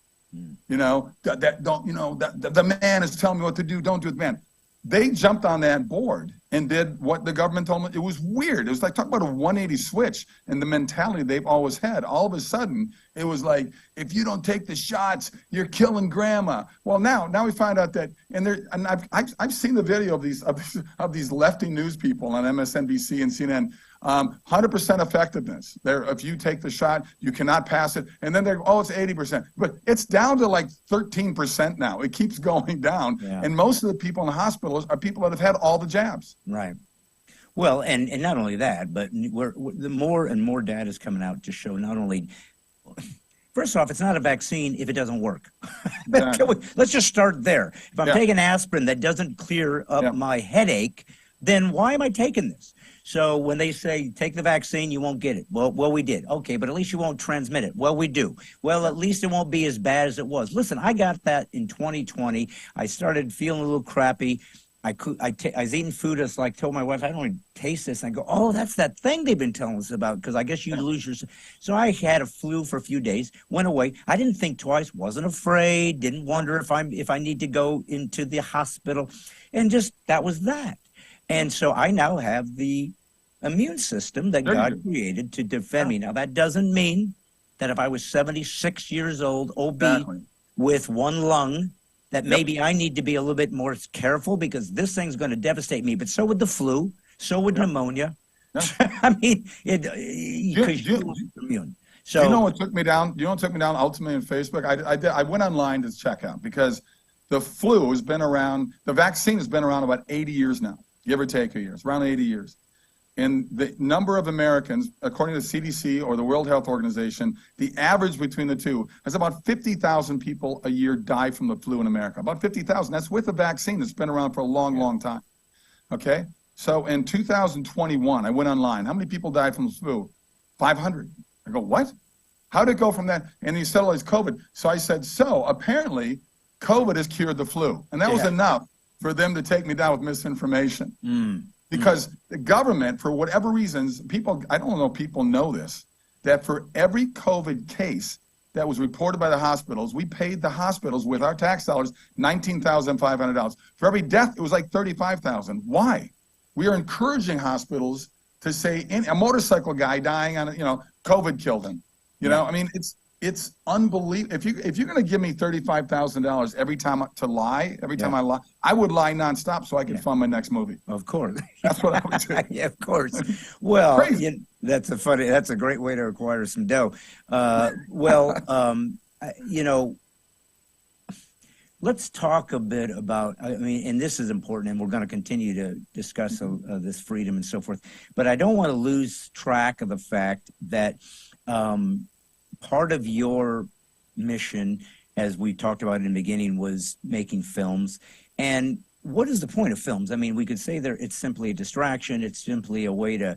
You know, the man is telling me what to do, don't do it, man. They jumped on that board and did what the government told them. It was weird. It was like, talk about a 180 switch in the mentality they've always had. All of a sudden, it was like, if you don't take the shots, you're killing grandma. Well, now we find out that, and I've seen the video of these lefty news people on MSNBC and CNN. 100% effectiveness. If you take the shot, you cannot pass it. And then it's 80%. But it's down to like 13% now. It keeps going down. Yeah. And most of the people in the hospitals are people that have had all the jabs. Right. Well, and not only that, but the more and more data is coming out to show not only, first off, it's not a vaccine if it doesn't work. Let's just start there. If I'm taking aspirin that doesn't clear up my headache, then why am I taking this? So when they say, take the vaccine, you won't get it. Well, we did. Okay, but at least you won't transmit it. Well, we do. Well, at least it won't be as bad as it was. Listen, I got that in 2020. I started feeling a little crappy. I was eating food. It's like, told my wife, I don't even taste this. And I go, oh, that's that thing they've been telling us about, because I guess you lose your. So I had a flu for a few days, went away. I didn't think twice, wasn't afraid, didn't wonder if I need to go into the hospital, and just that was that. And so I now have the immune system that God created to defend me. Now, that doesn't mean that if I was 76 years old, obese, with one lung, that maybe I need to be a little bit more careful, because this thing's going to devastate me. But so would the flu, so would pneumonia. I mean, because you're immune. So, you know what took me down? You know what took me down ultimately on Facebook? I went online to check out, because the flu has been around, the vaccine has been around about 80 years now. Give or take a year. It's around 80 years. And the number of Americans, according to the CDC or the World Health Organization, the average between the two is about 50,000 people a year die from the flu in America. About 50,000. That's with a vaccine that's been around for a long, long time. Okay? So in 2021, I went online. How many people died from the flu? 500. I go, what? How did it go from that? And he said, oh, it's COVID. So I said, so apparently COVID has cured the flu. And that was enough for them to take me down with misinformation. Because the government, for whatever reasons, I don't know if people know this, that for every COVID case that was reported by the hospitals, we paid the hospitals with our tax dollars $19,500. For every death, it was like $35,000. Why? We are encouraging hospitals to say, a motorcycle guy dying on, COVID killed him. I mean, it's unbelievable. If you're going to give me $35,000 every time to lie, I lie, I would lie nonstop so I could fund my next movie. Of course, that's what I would do. Yeah, of course. Well, that's a great way to acquire some dough. Let's talk a bit about. I mean, and this is important, and we're going to continue to discuss this freedom and so forth. But I don't want to lose track of the fact that. Part of your mission, as we talked about in the beginning, was making films. And what is the point of films? I mean, we could say it's simply a distraction. It's simply a way to,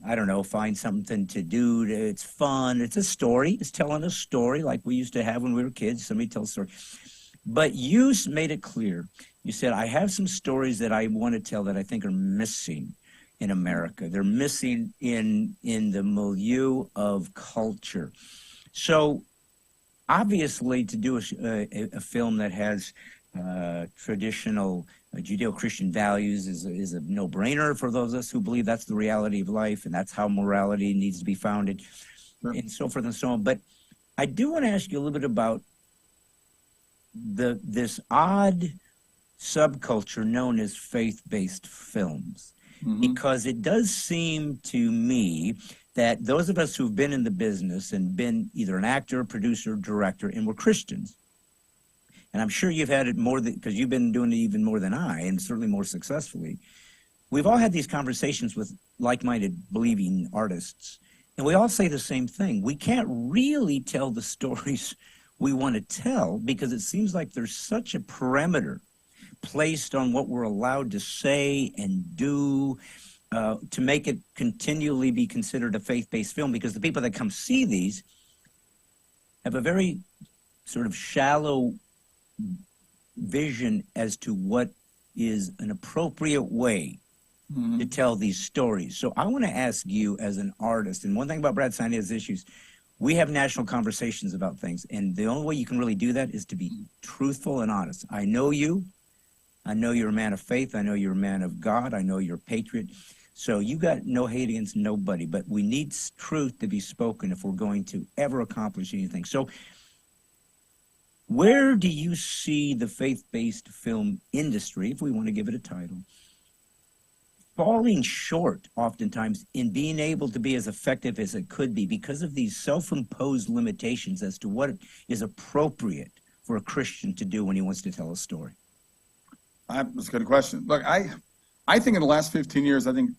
I don't know, find something to do. It's fun. It's a story. It's telling a story like we used to have when we were kids. Somebody tells a story. But you made it clear. You said, I have some stories that I want to tell that I think are missing in America. They're missing in the milieu of culture. So obviously to do a film that has traditional Judeo-Christian values is a no-brainer for those of us who believe that's the reality of life and that's how morality needs to be founded, and so forth and so on. But I do want to ask you a little bit about this odd subculture known as faith-based films. Because it does seem to me that those of us who've been in the business and been either an actor, producer, director, and we're Christians, and I'm sure you've had it more than, because you've been doing it even more than I, and certainly more successfully, we've all had these conversations with like-minded believing artists, and we all say the same thing. We can't really tell the stories we want to tell because it seems like there's such a perimeter placed on what we're allowed to say and do to make it continually be considered a faith-based film, because the people that come see these have a very sort of shallow vision as to what is an appropriate way to tell these stories. So I want to ask you as an artist, and one thing about Brad Stine Has Issues, we have national conversations about things, and the only way you can really do that is to be truthful and honest. I know you. I know you're a man of faith. I know you're a man of God. I know you're a patriot. So you got no hate against nobody, but we need truth to be spoken if we're going to ever accomplish anything. So where do you see the faith-based film industry, if we want to give it a title, falling short oftentimes in being able to be as effective as it could be because of these self-imposed limitations as to what is appropriate for a Christian to do when he wants to tell a story? That's a good question. Look, I think in the last 15 years, I think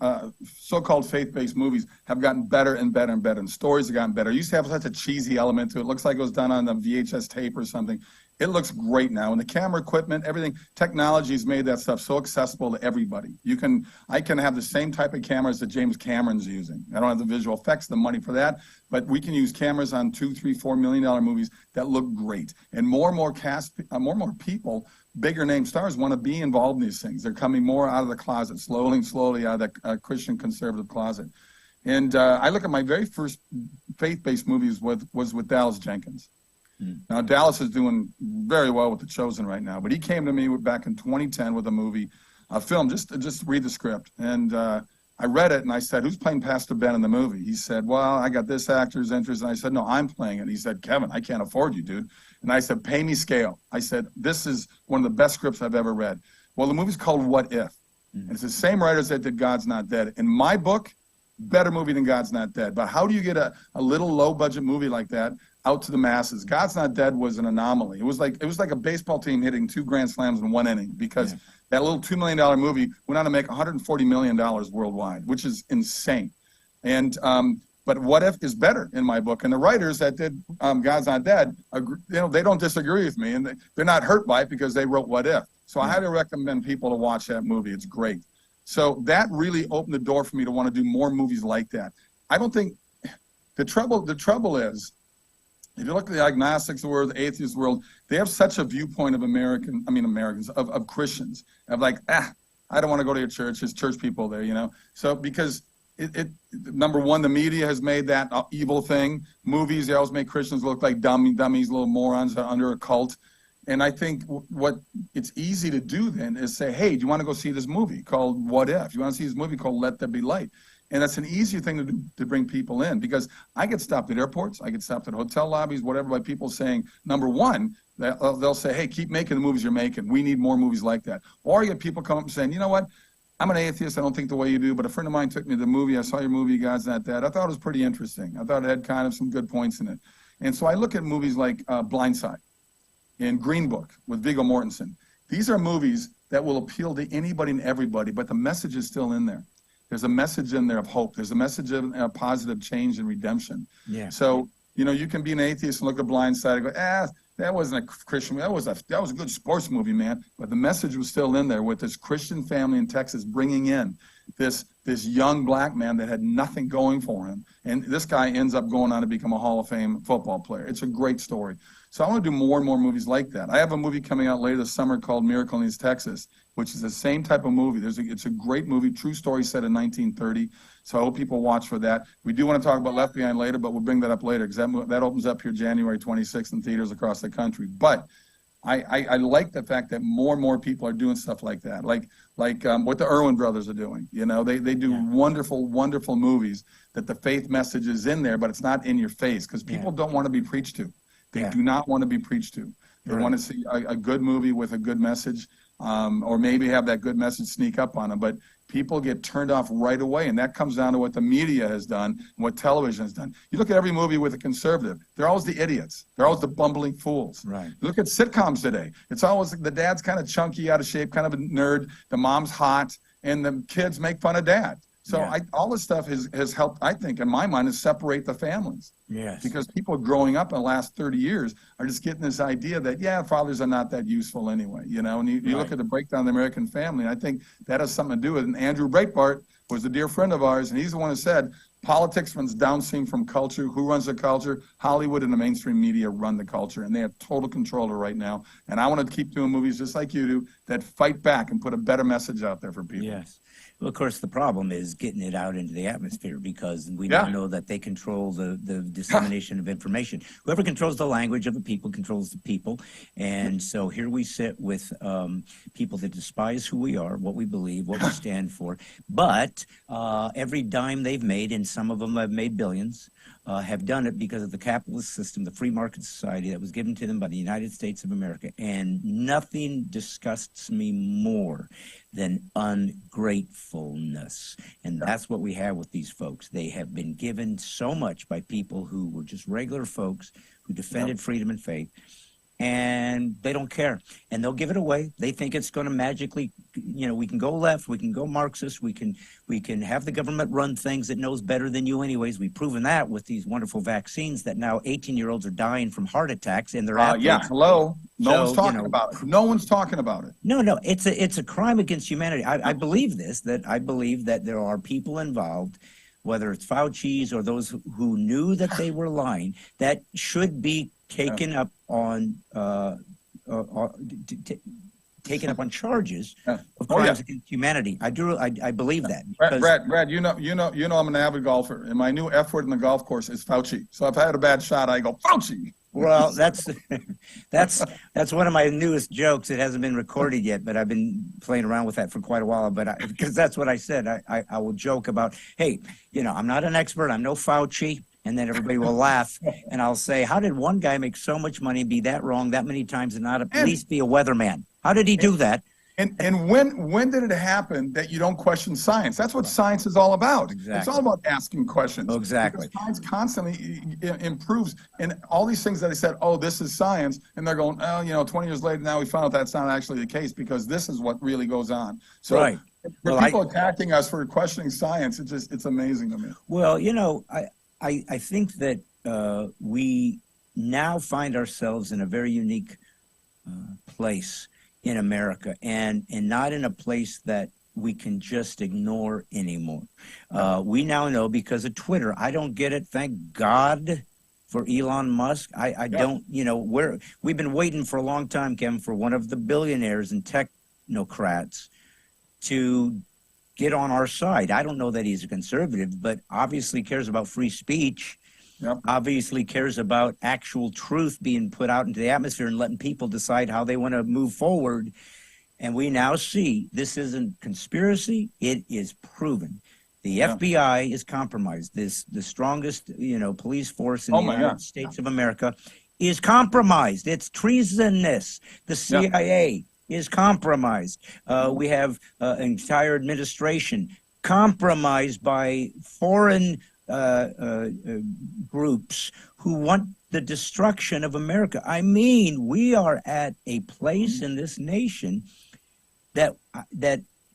so-called faith-based movies have gotten better and better and better, and stories have gotten better. It used to have such a cheesy element to it. It looks like it was done on a VHS tape or something. It looks great now. And the camera equipment, everything, technology has made that stuff so accessible to everybody. I can have the same type of cameras that James Cameron's using. I don't have the visual effects, the money for that, but we can use cameras on $2, $3, $4 million movies that look great. And more and more people, bigger name stars, want to be involved in these things. They're coming more out of the closet, slowly out of the Christian conservative closet. And I look at my very first faith-based movies was with Dallas Jenkins. Now, Dallas is doing very well with The Chosen right now, but he came to me back in 2010 with a film, just read the script. And I read it, and I said, who's playing Pastor Ben in the movie? He said, well, I got this actor's interest. And I said, no, I'm playing it. And he said, Kevin, I can't afford you, dude. And I said, pay me scale. I said, this is one of the best scripts I've ever read. Well, the movie's called What If? And it's the same writers that did God's Not Dead. In my book, better movie than God's Not Dead. But how do you get a little low-budget movie like that out to the masses? God's Not Dead was an anomaly. It was like a baseball team hitting 2 grand slams in one inning, because that little $2 million movie went on to make $140 million worldwide, which is insane. And but What If is better in my book. And the writers that did God's Not Dead, they don't disagree with me, and they're not hurt by it because they wrote What If. So I highly recommend people to watch that movie. It's great. So that really opened the door for me to want to do more movies like that. I don't think the trouble is, if you look at the agnostics world, the atheist world, they have such a viewpoint of Americans, of Christians, of like, I don't want to go to your church. There's church people there, So because number one, the media has made that evil thing. Movies, they always make Christians look like dummies, little morons under a cult. And I think what it's easy to do then is say, hey, do you want to go see this movie called What If? You want to see this movie called Let There Be Light? And that's an easier thing to do, to bring people in, because I get stopped at airports, I get stopped at hotel lobbies, whatever, by people saying, number one, they'll say, hey, keep making the movies you're making. We need more movies like that. Or you get people come up and saying, you know what? I'm an atheist. I don't think the way you do, but a friend of mine took me to the movie. I saw your movie, God's Not Dead. I thought it was pretty interesting. I thought it had kind of some good points in it. And so I look at movies like Blindside and Green Book with Viggo Mortensen. These are movies that will appeal to anybody and everybody, but the message is still in there. There's a message in there of hope. There's a message of positive change and redemption. Yeah. So, you can be an atheist and look at Blindside and go, that wasn't a Christian movie. That was a good sports movie, man. But the message was still in there, with this Christian family in Texas bringing in this young black man that had nothing going for him. And this guy ends up going on to become a Hall of Fame football player. It's a great story. So I want to do more and more movies like that. I have a movie coming out later this summer called Miracle in East Texas, which is the same type of movie. It's a great movie, true story set in 1930. So I hope people watch for that. We do want to talk about Left Behind later, but we'll bring that up later, because that opens up here January 26th in theaters across the country. But I like the fact that more and more people are doing stuff like that, like what the Irwin brothers are doing. They do wonderful, wonderful movies that the faith message is in there, but it's not in your face, because people don't want to be preached to. They do not want to be preached to. They want to see a good movie with a good message. or maybe have that good message sneak up on them. But people get turned off right away, and that comes down to what the media has done and what television has done. You look at every movie with a conservative, they're always the idiots. They're always the bumbling fools. Right. You look at sitcoms today. It's always the dad's kind of chunky, out of shape, kind of a nerd. The mom's hot, and the kids make fun of dad. So all this stuff has helped, I think, in my mind, is separate the families. Yes. Because people growing up in the last 30 years are just getting this idea that, fathers are not that useful anyway, you know. And you look at the breakdown of the American family, and I think that has something to do with it. And Andrew Breitbart was a dear friend of ours, and he's the one who said, politics runs downstream from culture. Who runs the culture? Hollywood and the mainstream media run the culture, and they have total control of it right now. And I want to keep doing movies just like you do that fight back and put a better message out there for people. Yes. Well, of course, the problem is getting it out into the atmosphere, because we now know that they control the dissemination of information. Whoever controls the language of the people controls the people. And so here we sit with people that despise who we are, what we believe, what we stand for. But every dime they've made, and some of them have made billions, have done it because of the capitalist system, the free market society that was given to them by the United States of America. And nothing disgusts me more than ungratefulness. And that's what we have with these folks. They have been given so much by people who were just regular folks who defended freedom and faith, and they don't care. And they'll give it away. They think it's going to magically, we can go left, we can go Marxist, we can have the government run things that knows better than you anyways. We've proven that with these wonderful vaccines that now 18-year-olds are dying from heart attacks, and they're hello. No one's talking about it. No one's talking about it. No, it's a crime against humanity. I believe this, that I believe that there are people involved, whether it's Fauci's or those who knew that they were lying, that should be taken up on taken up on charges of crimes against humanity. I believe that. Brad, you know, I'm an avid golfer, and my new F word in the golf course is Fauci. So if I had a bad shot, I go Fauci. Well, that's one of my newest jokes. It hasn't been recorded yet, but I've been playing around with that for quite a while. But because that's what I said, I will joke about, hey, I'm not an expert. I'm no Fauci. And then everybody will laugh, and I'll say, how did one guy make so much money, be that wrong that many times, and not at least be a weatherman? How did he do that? And when did it happen that you don't question science? That's what science is all about. Exactly. It's all about asking questions. Exactly. Because science constantly improves. And all these things that they said, this is science, and they're going, 20 years later, now we found out that's not actually the case, because this is what really goes on. So for people attacking us for questioning science, it's amazing to me. Well, I think that we now find ourselves in a very unique place in America, and not in a place that we can just ignore anymore. We now know because of Twitter. I don't get it. Thank God for Elon Musk. I don't, we've been waiting for a long time, Kevin, for one of the billionaires and technocrats to get on our side. I don't know that he's a conservative, but obviously cares about free speech. Yep. Obviously cares about actual truth being put out into the atmosphere and letting people decide how they want to move forward. And we now see this isn't conspiracy. It is proven. The FBI is compromised. The strongest, police force in the United States of America is compromised. It's treasonous. The CIA is compromised. We have an entire administration compromised by foreign groups who want the destruction of America. I mean, we are at a place in this nation that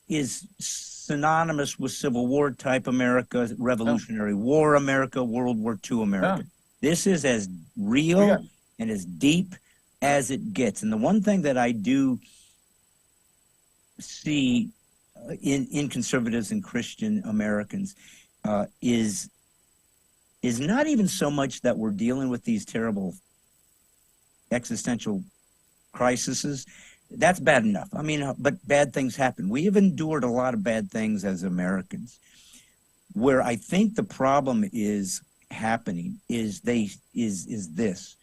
is synonymous with Civil War type America, Revolutionary War America, World War II America. This is as real and as deep as it gets. And the one thing that I do see in conservatives and Christian Americans is not even so much that we're dealing with these terrible existential crises. That's bad enough. I mean, but bad things happen. We have endured a lot of bad things as Americans. Where I think the problem is happening is this.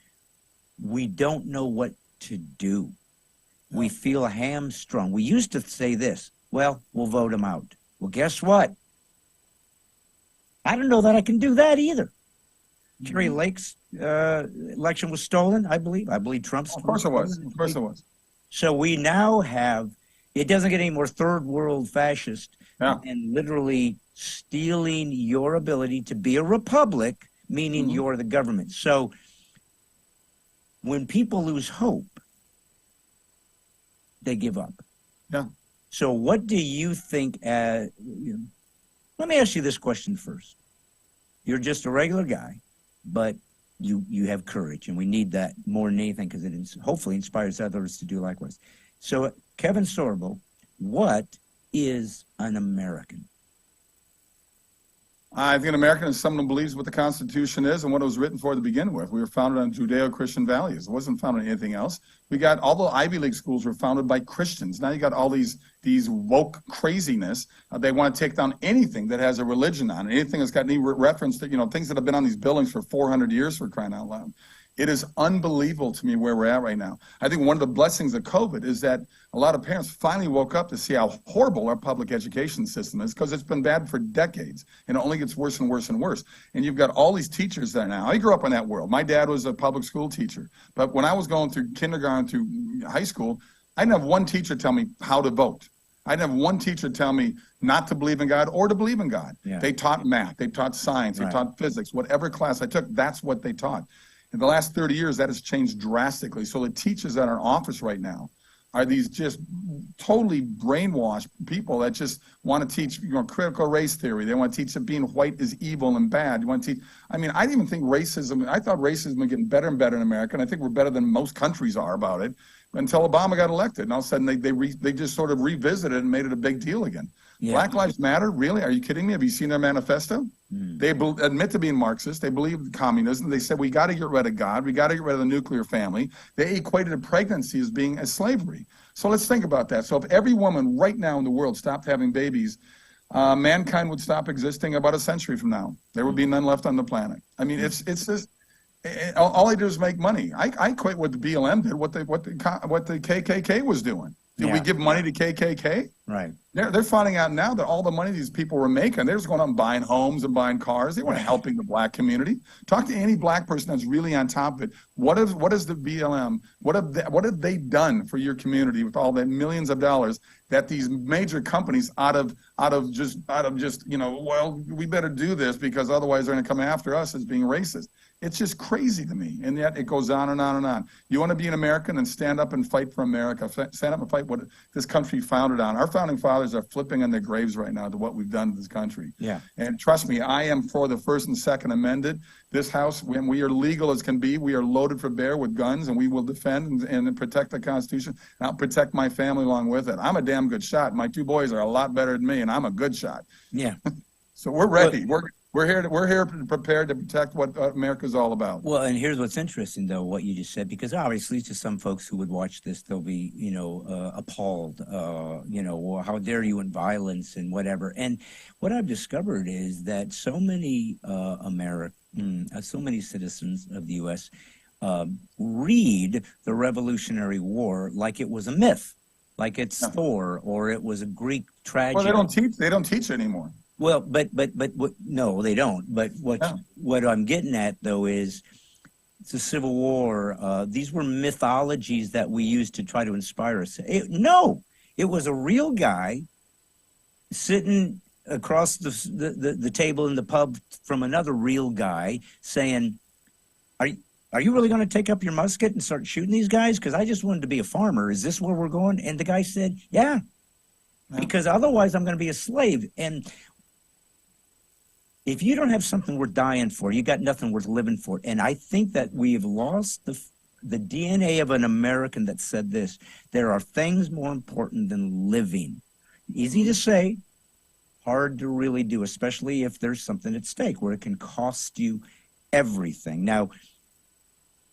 We don't know what to do. We feel hamstrung. We used to say this, well, we'll vote him out. Well, guess what? I don't know that I can do that either. Jerry Lake's election was stolen, I believe. I believe Trump's. Of course it was. Of course it was. So we now have It doesn't get any more third world fascist Yeah. and literally stealing your ability to be a republic, meaning you're the government. So when people lose hope, they give up. Yeah. So what do you think? Let me ask you this question first. You're just a regular guy, but you have courage, and we need that more than anything because it hopefully inspires others to do likewise. So, Kevin Sorbo, what is an American? I think an American is someone who believes what the Constitution is and what it was written for to begin with. We were founded on Judeo-Christian values. It wasn't founded on anything else. We got all the Ivy League schools were founded by Christians. Now you got all these woke craziness. They want to take down anything that has a religion on it, anything that's got any reference to, things that have been on these buildings for 400 years, for crying out loud. It is unbelievable to me where we're at right now. I think one of the blessings of COVID is that a lot of parents finally woke up to see how horrible our public education system is, because it's been bad for decades, and it only gets worse and worse and worse. And you've got all these teachers there now. I grew up in that world. My dad was a public school teacher. But when I was going through kindergarten through high school, I didn't have one teacher tell me how to vote. I didn't have one teacher tell me not to believe in God or to believe in God. Yeah. They taught math. They taught science. They taught physics. Whatever class I took, that's what they taught. In the last 30 years, that has changed drastically. So the teachers that are in office right now are these just totally brainwashed people that just want to teach, critical race theory. They want to teach that being white is evil and bad. You want to teach, I didn't even think racism, I thought racism was getting better and better in America, and I think we're better than most countries are about it, until Obama got elected. And all of a sudden, they just sort of revisited it and made it a big deal again. Yeah. Black Lives Matter? Really? Are you kidding me? Have you seen their manifesto? They admit to being Marxist. They believe in communism. They said, we got to get rid of God. We got to get rid of the nuclear family. They equated a pregnancy as being a slavery. So let's think about that. So if every woman right now in the world stopped having babies, mankind would stop existing about a century from now. There would be none left on the planet. It's just, all I do is make money. I quit what the BLM did, what the KKK was doing. Did we give money to KKK? Right. They're finding out now that all the money these people were making, they're just going out and buying homes and buying cars. They weren't helping the black community. Talk to any black person that's really on top of it. What is the BLM? What have they done for your community with all the millions of dollars that these major companies out of just well, we better do this because otherwise they're going to come after us as being racist. It's just crazy to me, and yet it goes on and on and on. You want to be an American and stand up and fight for America. Stand up and fight what this country founded on. Our founding fathers are flipping on their graves right now to what we've done to this country. Yeah. And trust me, I am for the First and Second Amendment. This House, when we are legal as can be, we are loaded for bear with guns, and we will defend and protect the Constitution. And I'll protect my family along with it. I'm a damn good shot. My two boys are a lot better than me, and I'm a good shot. Yeah. So we're ready. We're here prepared to protect what America's all about. Well, and here's what's interesting, though, what you just said, because obviously to some folks who would watch this, they'll be, appalled, well, how dare you in violence and whatever. And what I've discovered is that so many so many citizens of the U.S. Read the Revolutionary War like it was a myth, like it's Thor or it was a Greek tragedy. Well, they don't teach anymore. Well, but no, they don't. But what I'm getting at, though, is it's the Civil War. These were mythologies that we used to try to inspire us. It was a real guy sitting across the table in the pub from another real guy saying, are you really going to take up your musket and start shooting these guys? Because I just wanted to be a farmer. Is this where we're going? And the guy said, yeah, because otherwise I'm going to be a slave. And if you don't have something worth dying for, you got nothing worth living for. And I think that we've lost the DNA of an American that said this. There are things more important than living. Easy to say, hard to really do, especially if there's something at stake where it can cost you everything. Now,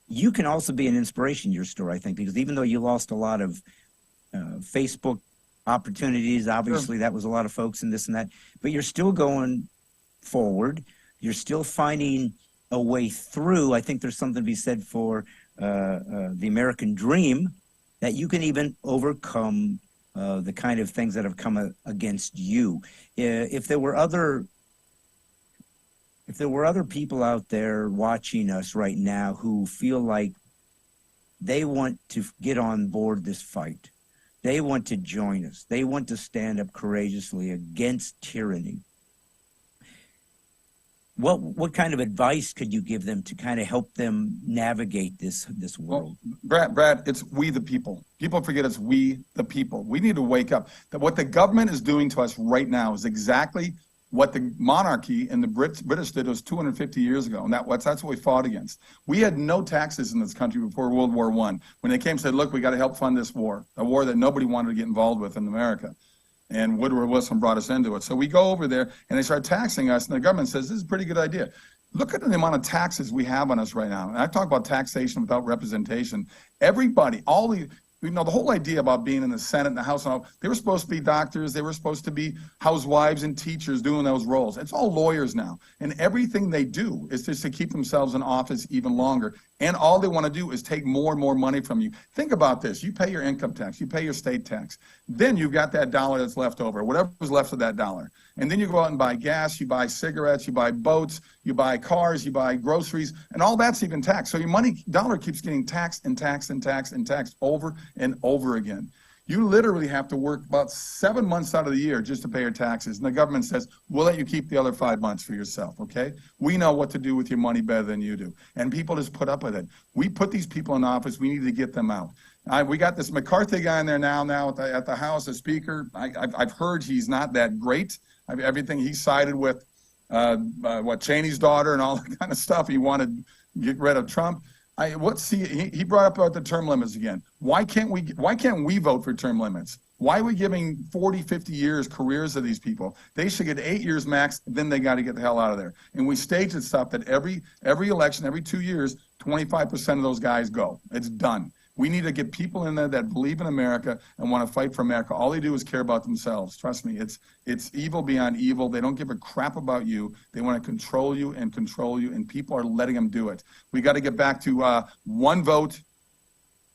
you can also be an inspiration, your story, I think, because even though you lost a lot of Facebook opportunities, obviously that was a lot of folks and this and that, but you're still going forward. You're still finding a way through. I think there's something to be said for the American dream, that you can even overcome the kind of things that have come against you. If there were other people out there watching us right now who feel like they want to get on board this fight, They want to join us. They want to stand up courageously against tyranny. What kind of advice could you give them to kind of help them navigate this world? Well, Brad, it's we the people. People forget it's we the people. We need to wake up. That what the government is doing to us right now is exactly what the monarchy and the British did was 250 years ago, and that's what we fought against. We had no taxes in this country before World War I. When they came and said, look, we got to help fund this war, a war that nobody wanted to get involved with in America. And Woodrow Wilson brought us into it. So we go over there, and they start taxing us, and the government says, this is a pretty good idea. Look at the amount of taxes we have on us right now. And I talk about taxation without representation. Everybody, the whole idea about being in the Senate and the House, they were supposed to be doctors, they were supposed to be housewives and teachers doing those roles. It's all lawyers now. And everything they do is just to keep themselves in office even longer. And all they want to do is take more and more money from you. Think about this. You pay your income tax, you pay your state tax. Then you've got that dollar that's left over, whatever's left of that dollar. And then you go out and buy gas, you buy cigarettes, you buy boats, you buy cars, you buy groceries, and all that's even taxed. So your dollar keeps getting taxed and taxed and taxed and taxed over and over again. You literally have to work about 7 months out of the year just to pay your taxes. And the government says, we'll let you keep the other 5 months for yourself, okay? We know what to do with your money better than you do. And people just put up with it. We put these people in office. We need to get them out. We got this McCarthy guy in there now at the House, the Speaker. I've heard he's not that great. Everything he sided with, Cheney's daughter and all that kind of stuff. He wanted to get rid of Trump. He brought up about the term limits again. Why can't we vote for term limits? Why are we giving 40, 50 years careers to these people? They should get 8 years max, then they got to get the hell out of there. And we stage it stuff that every election, every 2 years, 25% of those guys go. It's done. We need to get people in there that believe in America and want to fight for America. All they do is care about themselves. Trust me, it's evil beyond evil. They don't give a crap about you. They want to control you, and people are letting them do it. We got to get back to one vote,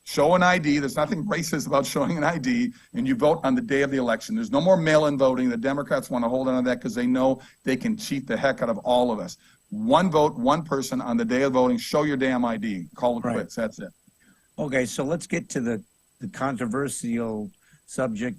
show an ID. There's nothing racist about showing an ID, and you vote on the day of the election. There's no more mail-in voting. The Democrats want to hold on to that because they know they can cheat the heck out of all of us. One vote, one person on the day of voting. Show your damn ID. Call it quits. That's it. Okay, so let's get to the controversial subject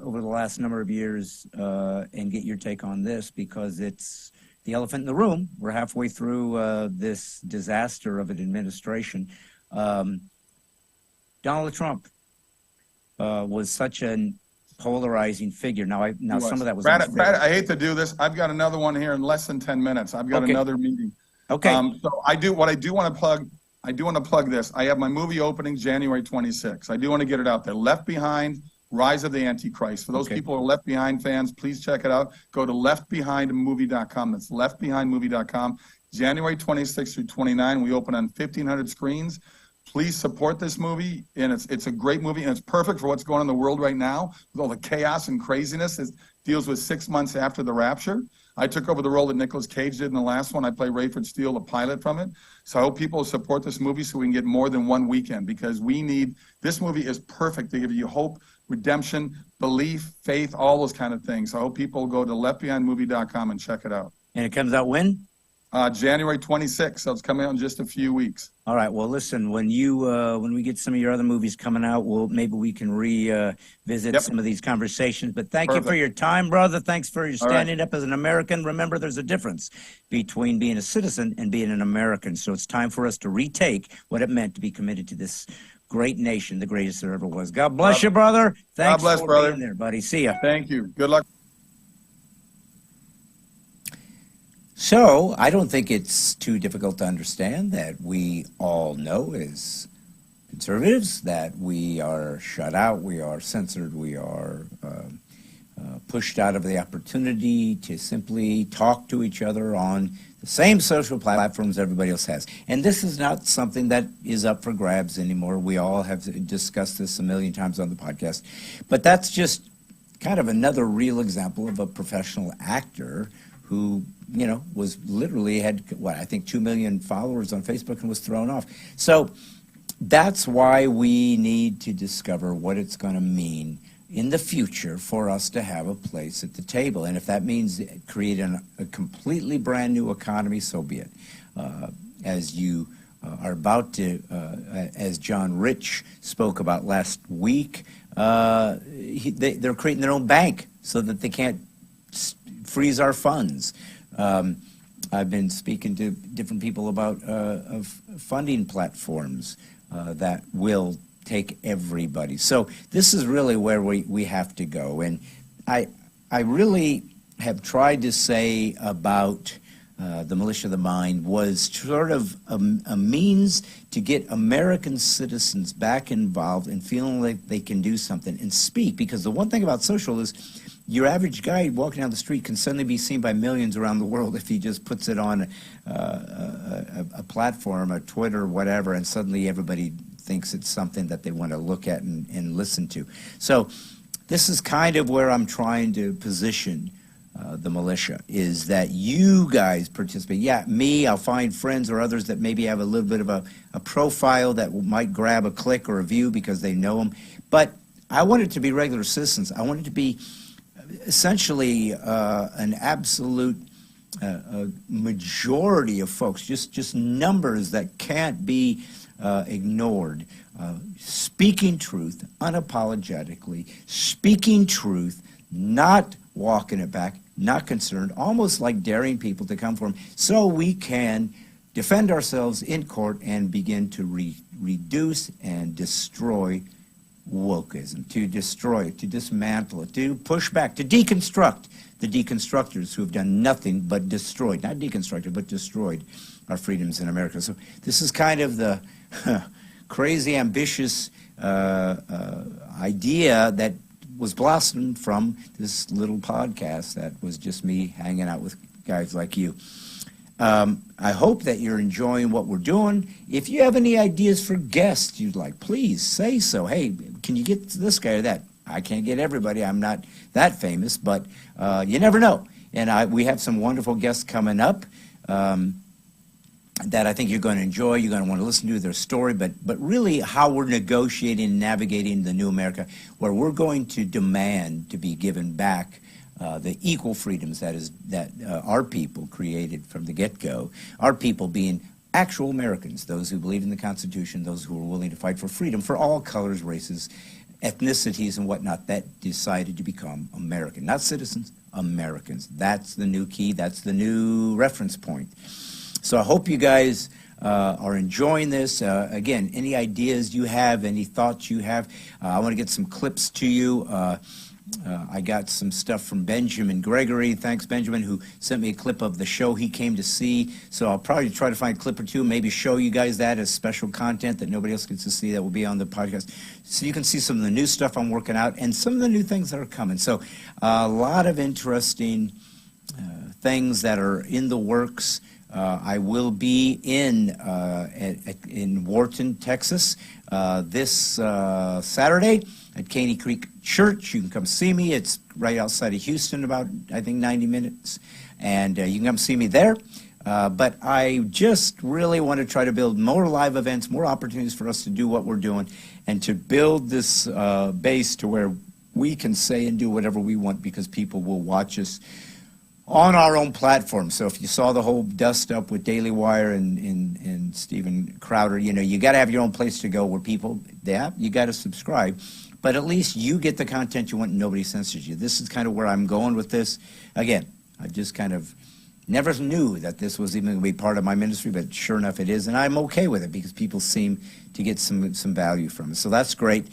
over the last number of years and get your take on this, because it's the elephant in the room. We're halfway through this disaster of an administration. Donald Trump was such a polarizing figure. Now some of that was... Brad, I hate to do this. I've got another one here in less than 10 minutes. I've got another meeting. Okay. So I do want to plug this. I have my movie opening January 26th. I do want to get it out there. Left Behind, Rise of the Antichrist. For those people who are Left Behind fans, please check it out. Go to leftbehindmovie.com. That's leftbehindmovie.com. January 26th through 29. We open on 1,500 screens. Please support this movie, and it's a great movie, and it's perfect for what's going on in the world right now with all the chaos and craziness. It deals with 6 months after the rapture. I took over the role that Nicolas Cage did in the last one. I play Rayford Steele, the pilot from it. So I hope people support this movie so we can get more than one weekend, because this movie is perfect to give you hope, redemption, belief, faith, all those kind of things. So I hope people go to leftbehindmovie.com and check it out. And it comes out when? January 26th, so it's coming out in just a few weeks. All right. Well, listen, when we get some of your other movies coming out, maybe we can revisit some of these conversations. But thank you for your time, brother. Thanks for your standing up as an American. Remember, there's a difference between being a citizen and being an American. So it's time for us to retake what it meant to be committed to this great nation, the greatest there ever was. God bless you, brother. Thanks for being there, buddy. See ya. Thank you. Good luck. So I don't think it's too difficult to understand that we all know as conservatives that we are shut out, we are censored, we are pushed out of the opportunity to simply talk to each other on the same social platforms everybody else has. And this is not something that is up for grabs anymore. We all have discussed this a million times on the podcast. But that's just kind of another real example of a professional actor who, was literally had, I think 2 million followers on Facebook and was thrown off. So that's why we need to discover what it's going to mean in the future for us to have a place at the table. And if that means creating a completely brand new economy, so be it. As you are about to, as John Rich spoke about last week, they're creating their own bank so that they can't freeze our funds. I've been speaking to different people about of funding platforms that will take everybody. So this is really where we have to go. And I really have tried to say about the Militia of the Mind was sort of a means to get American citizens back involved and feeling like they can do something and speak. Because the one thing about social is your average guy walking down the street can suddenly be seen by millions around the world if he just puts it on a platform, a Twitter, whatever, and suddenly everybody thinks it's something that they want to look at and listen to. So this is kind of where I'm trying to position the militia, is that you guys participate. Yeah, me, I'll find friends or others that maybe have a little bit of a profile that might grab a click or a view because they know them. But I want it to be regular citizens. I want it to be essentially an absolute majority of folks, just numbers that can't be ignored. Speaking truth unapologetically, speaking truth, not walking it back, not concerned, almost like daring people to come for them, so we can defend ourselves in court and begin to reduce and destroy wokeism, to destroy it, to dismantle it, to push back, to deconstruct the deconstructors who have done nothing but destroyed, not deconstructed, but destroyed our freedoms in America. So this is kind of the crazy, ambitious idea that was blossomed from this little podcast that was just me hanging out with guys like you. I hope that you're enjoying what we're doing. If you have any ideas for guests you'd like, please say so. Hey, can you get this guy or that? I can't get everybody. I'm not that famous, but you never know. And we have some wonderful guests coming up that I think you're going to enjoy. You're going to want to listen to their story, but really how we're negotiating and navigating the new America, where we're going to demand to be given back the equal freedoms that our people created from the get-go, our people being actual Americans, those who believe in the Constitution, those who are willing to fight for freedom for all colors, races, ethnicities, and whatnot, that decided to become American. Not citizens, Americans. That's the new key. That's the new reference point. So I hope you guys are enjoying this. Again, any ideas you have, any thoughts you have, I want to get some clips to you. I got some stuff from Benjamin Gregory. Thanks, Benjamin, who sent me a clip of the show he came to see. So I'll probably try to find a clip or two, maybe show you guys that as special content that nobody else gets to see that will be on the podcast. So you can see some of the new stuff I'm working out and some of the new things that are coming. So a lot of interesting things that are in the works. I will be in Wharton, Texas, this Saturday at Caney Creek Church. You can come see me. It's right outside of Houston, about, I think, 90 minutes. And you can come see me there. But I just really want to try to build more live events, more opportunities for us to do what we're doing, and to build this base to where we can say and do whatever we want because people will watch us on our own platform. So if you saw the whole dust up with Daily Wire and Steven Crowder, you know, you got to have your own place to go where people, you got to subscribe. But at least you get the content you want and nobody censors you. This is kind of where I'm going with this. Again, I just kind of never knew that this was even going to be part of my ministry, but sure enough it is. And I'm okay with it because people seem to get some value from it. So that's great.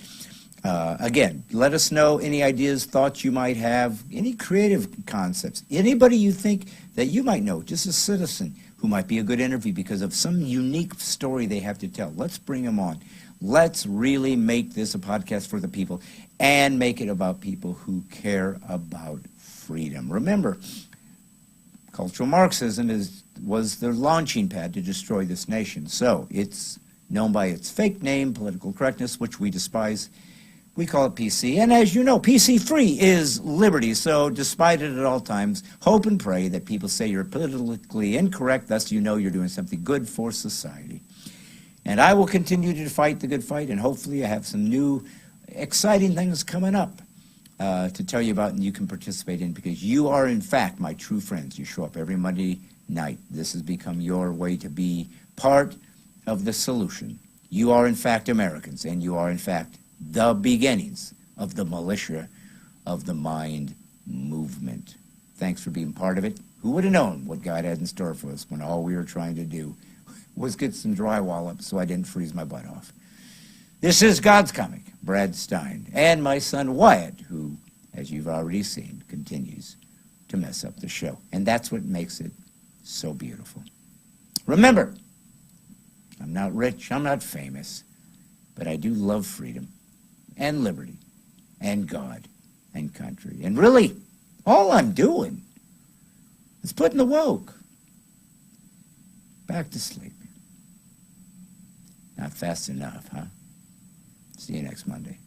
Again, let us know any ideas, thoughts you might have, any creative concepts, anybody you think that you might know, just a citizen who might be a good interview because of some unique story they have to tell. Let's bring them on. Let's really make this a podcast for the people and make it about people who care about freedom. Remember, cultural Marxism was the launching pad to destroy this nation. So it's known by its fake name, political correctness, which we despise. We call it PC, and as you know, PC-free is liberty, so despite it at all times, hope and pray that people say you're politically incorrect, thus you know you're doing something good for society. And I will continue to fight the good fight, and hopefully I have some new, exciting things coming up to tell you about and you can participate in, because you are, in fact, my true friends. You show up every Monday night. This has become your way to be part of the solution. You are, in fact, Americans, and you are, in fact, the beginnings of the militia of the mind movement. Thanks for being part of it. Who would have known what God had in store for us when all we were trying to do was get some drywall up so I didn't freeze my butt off? This is God's Comic, Brad Stine, and my son Wyatt, who, as you've already seen, continues to mess up the show. And that's what makes it so beautiful. Remember, I'm not rich, I'm not famous, but I do love freedom and liberty and God and country. And really, all I'm doing is putting the woke back to sleep. Not fast enough, huh? See you next Monday.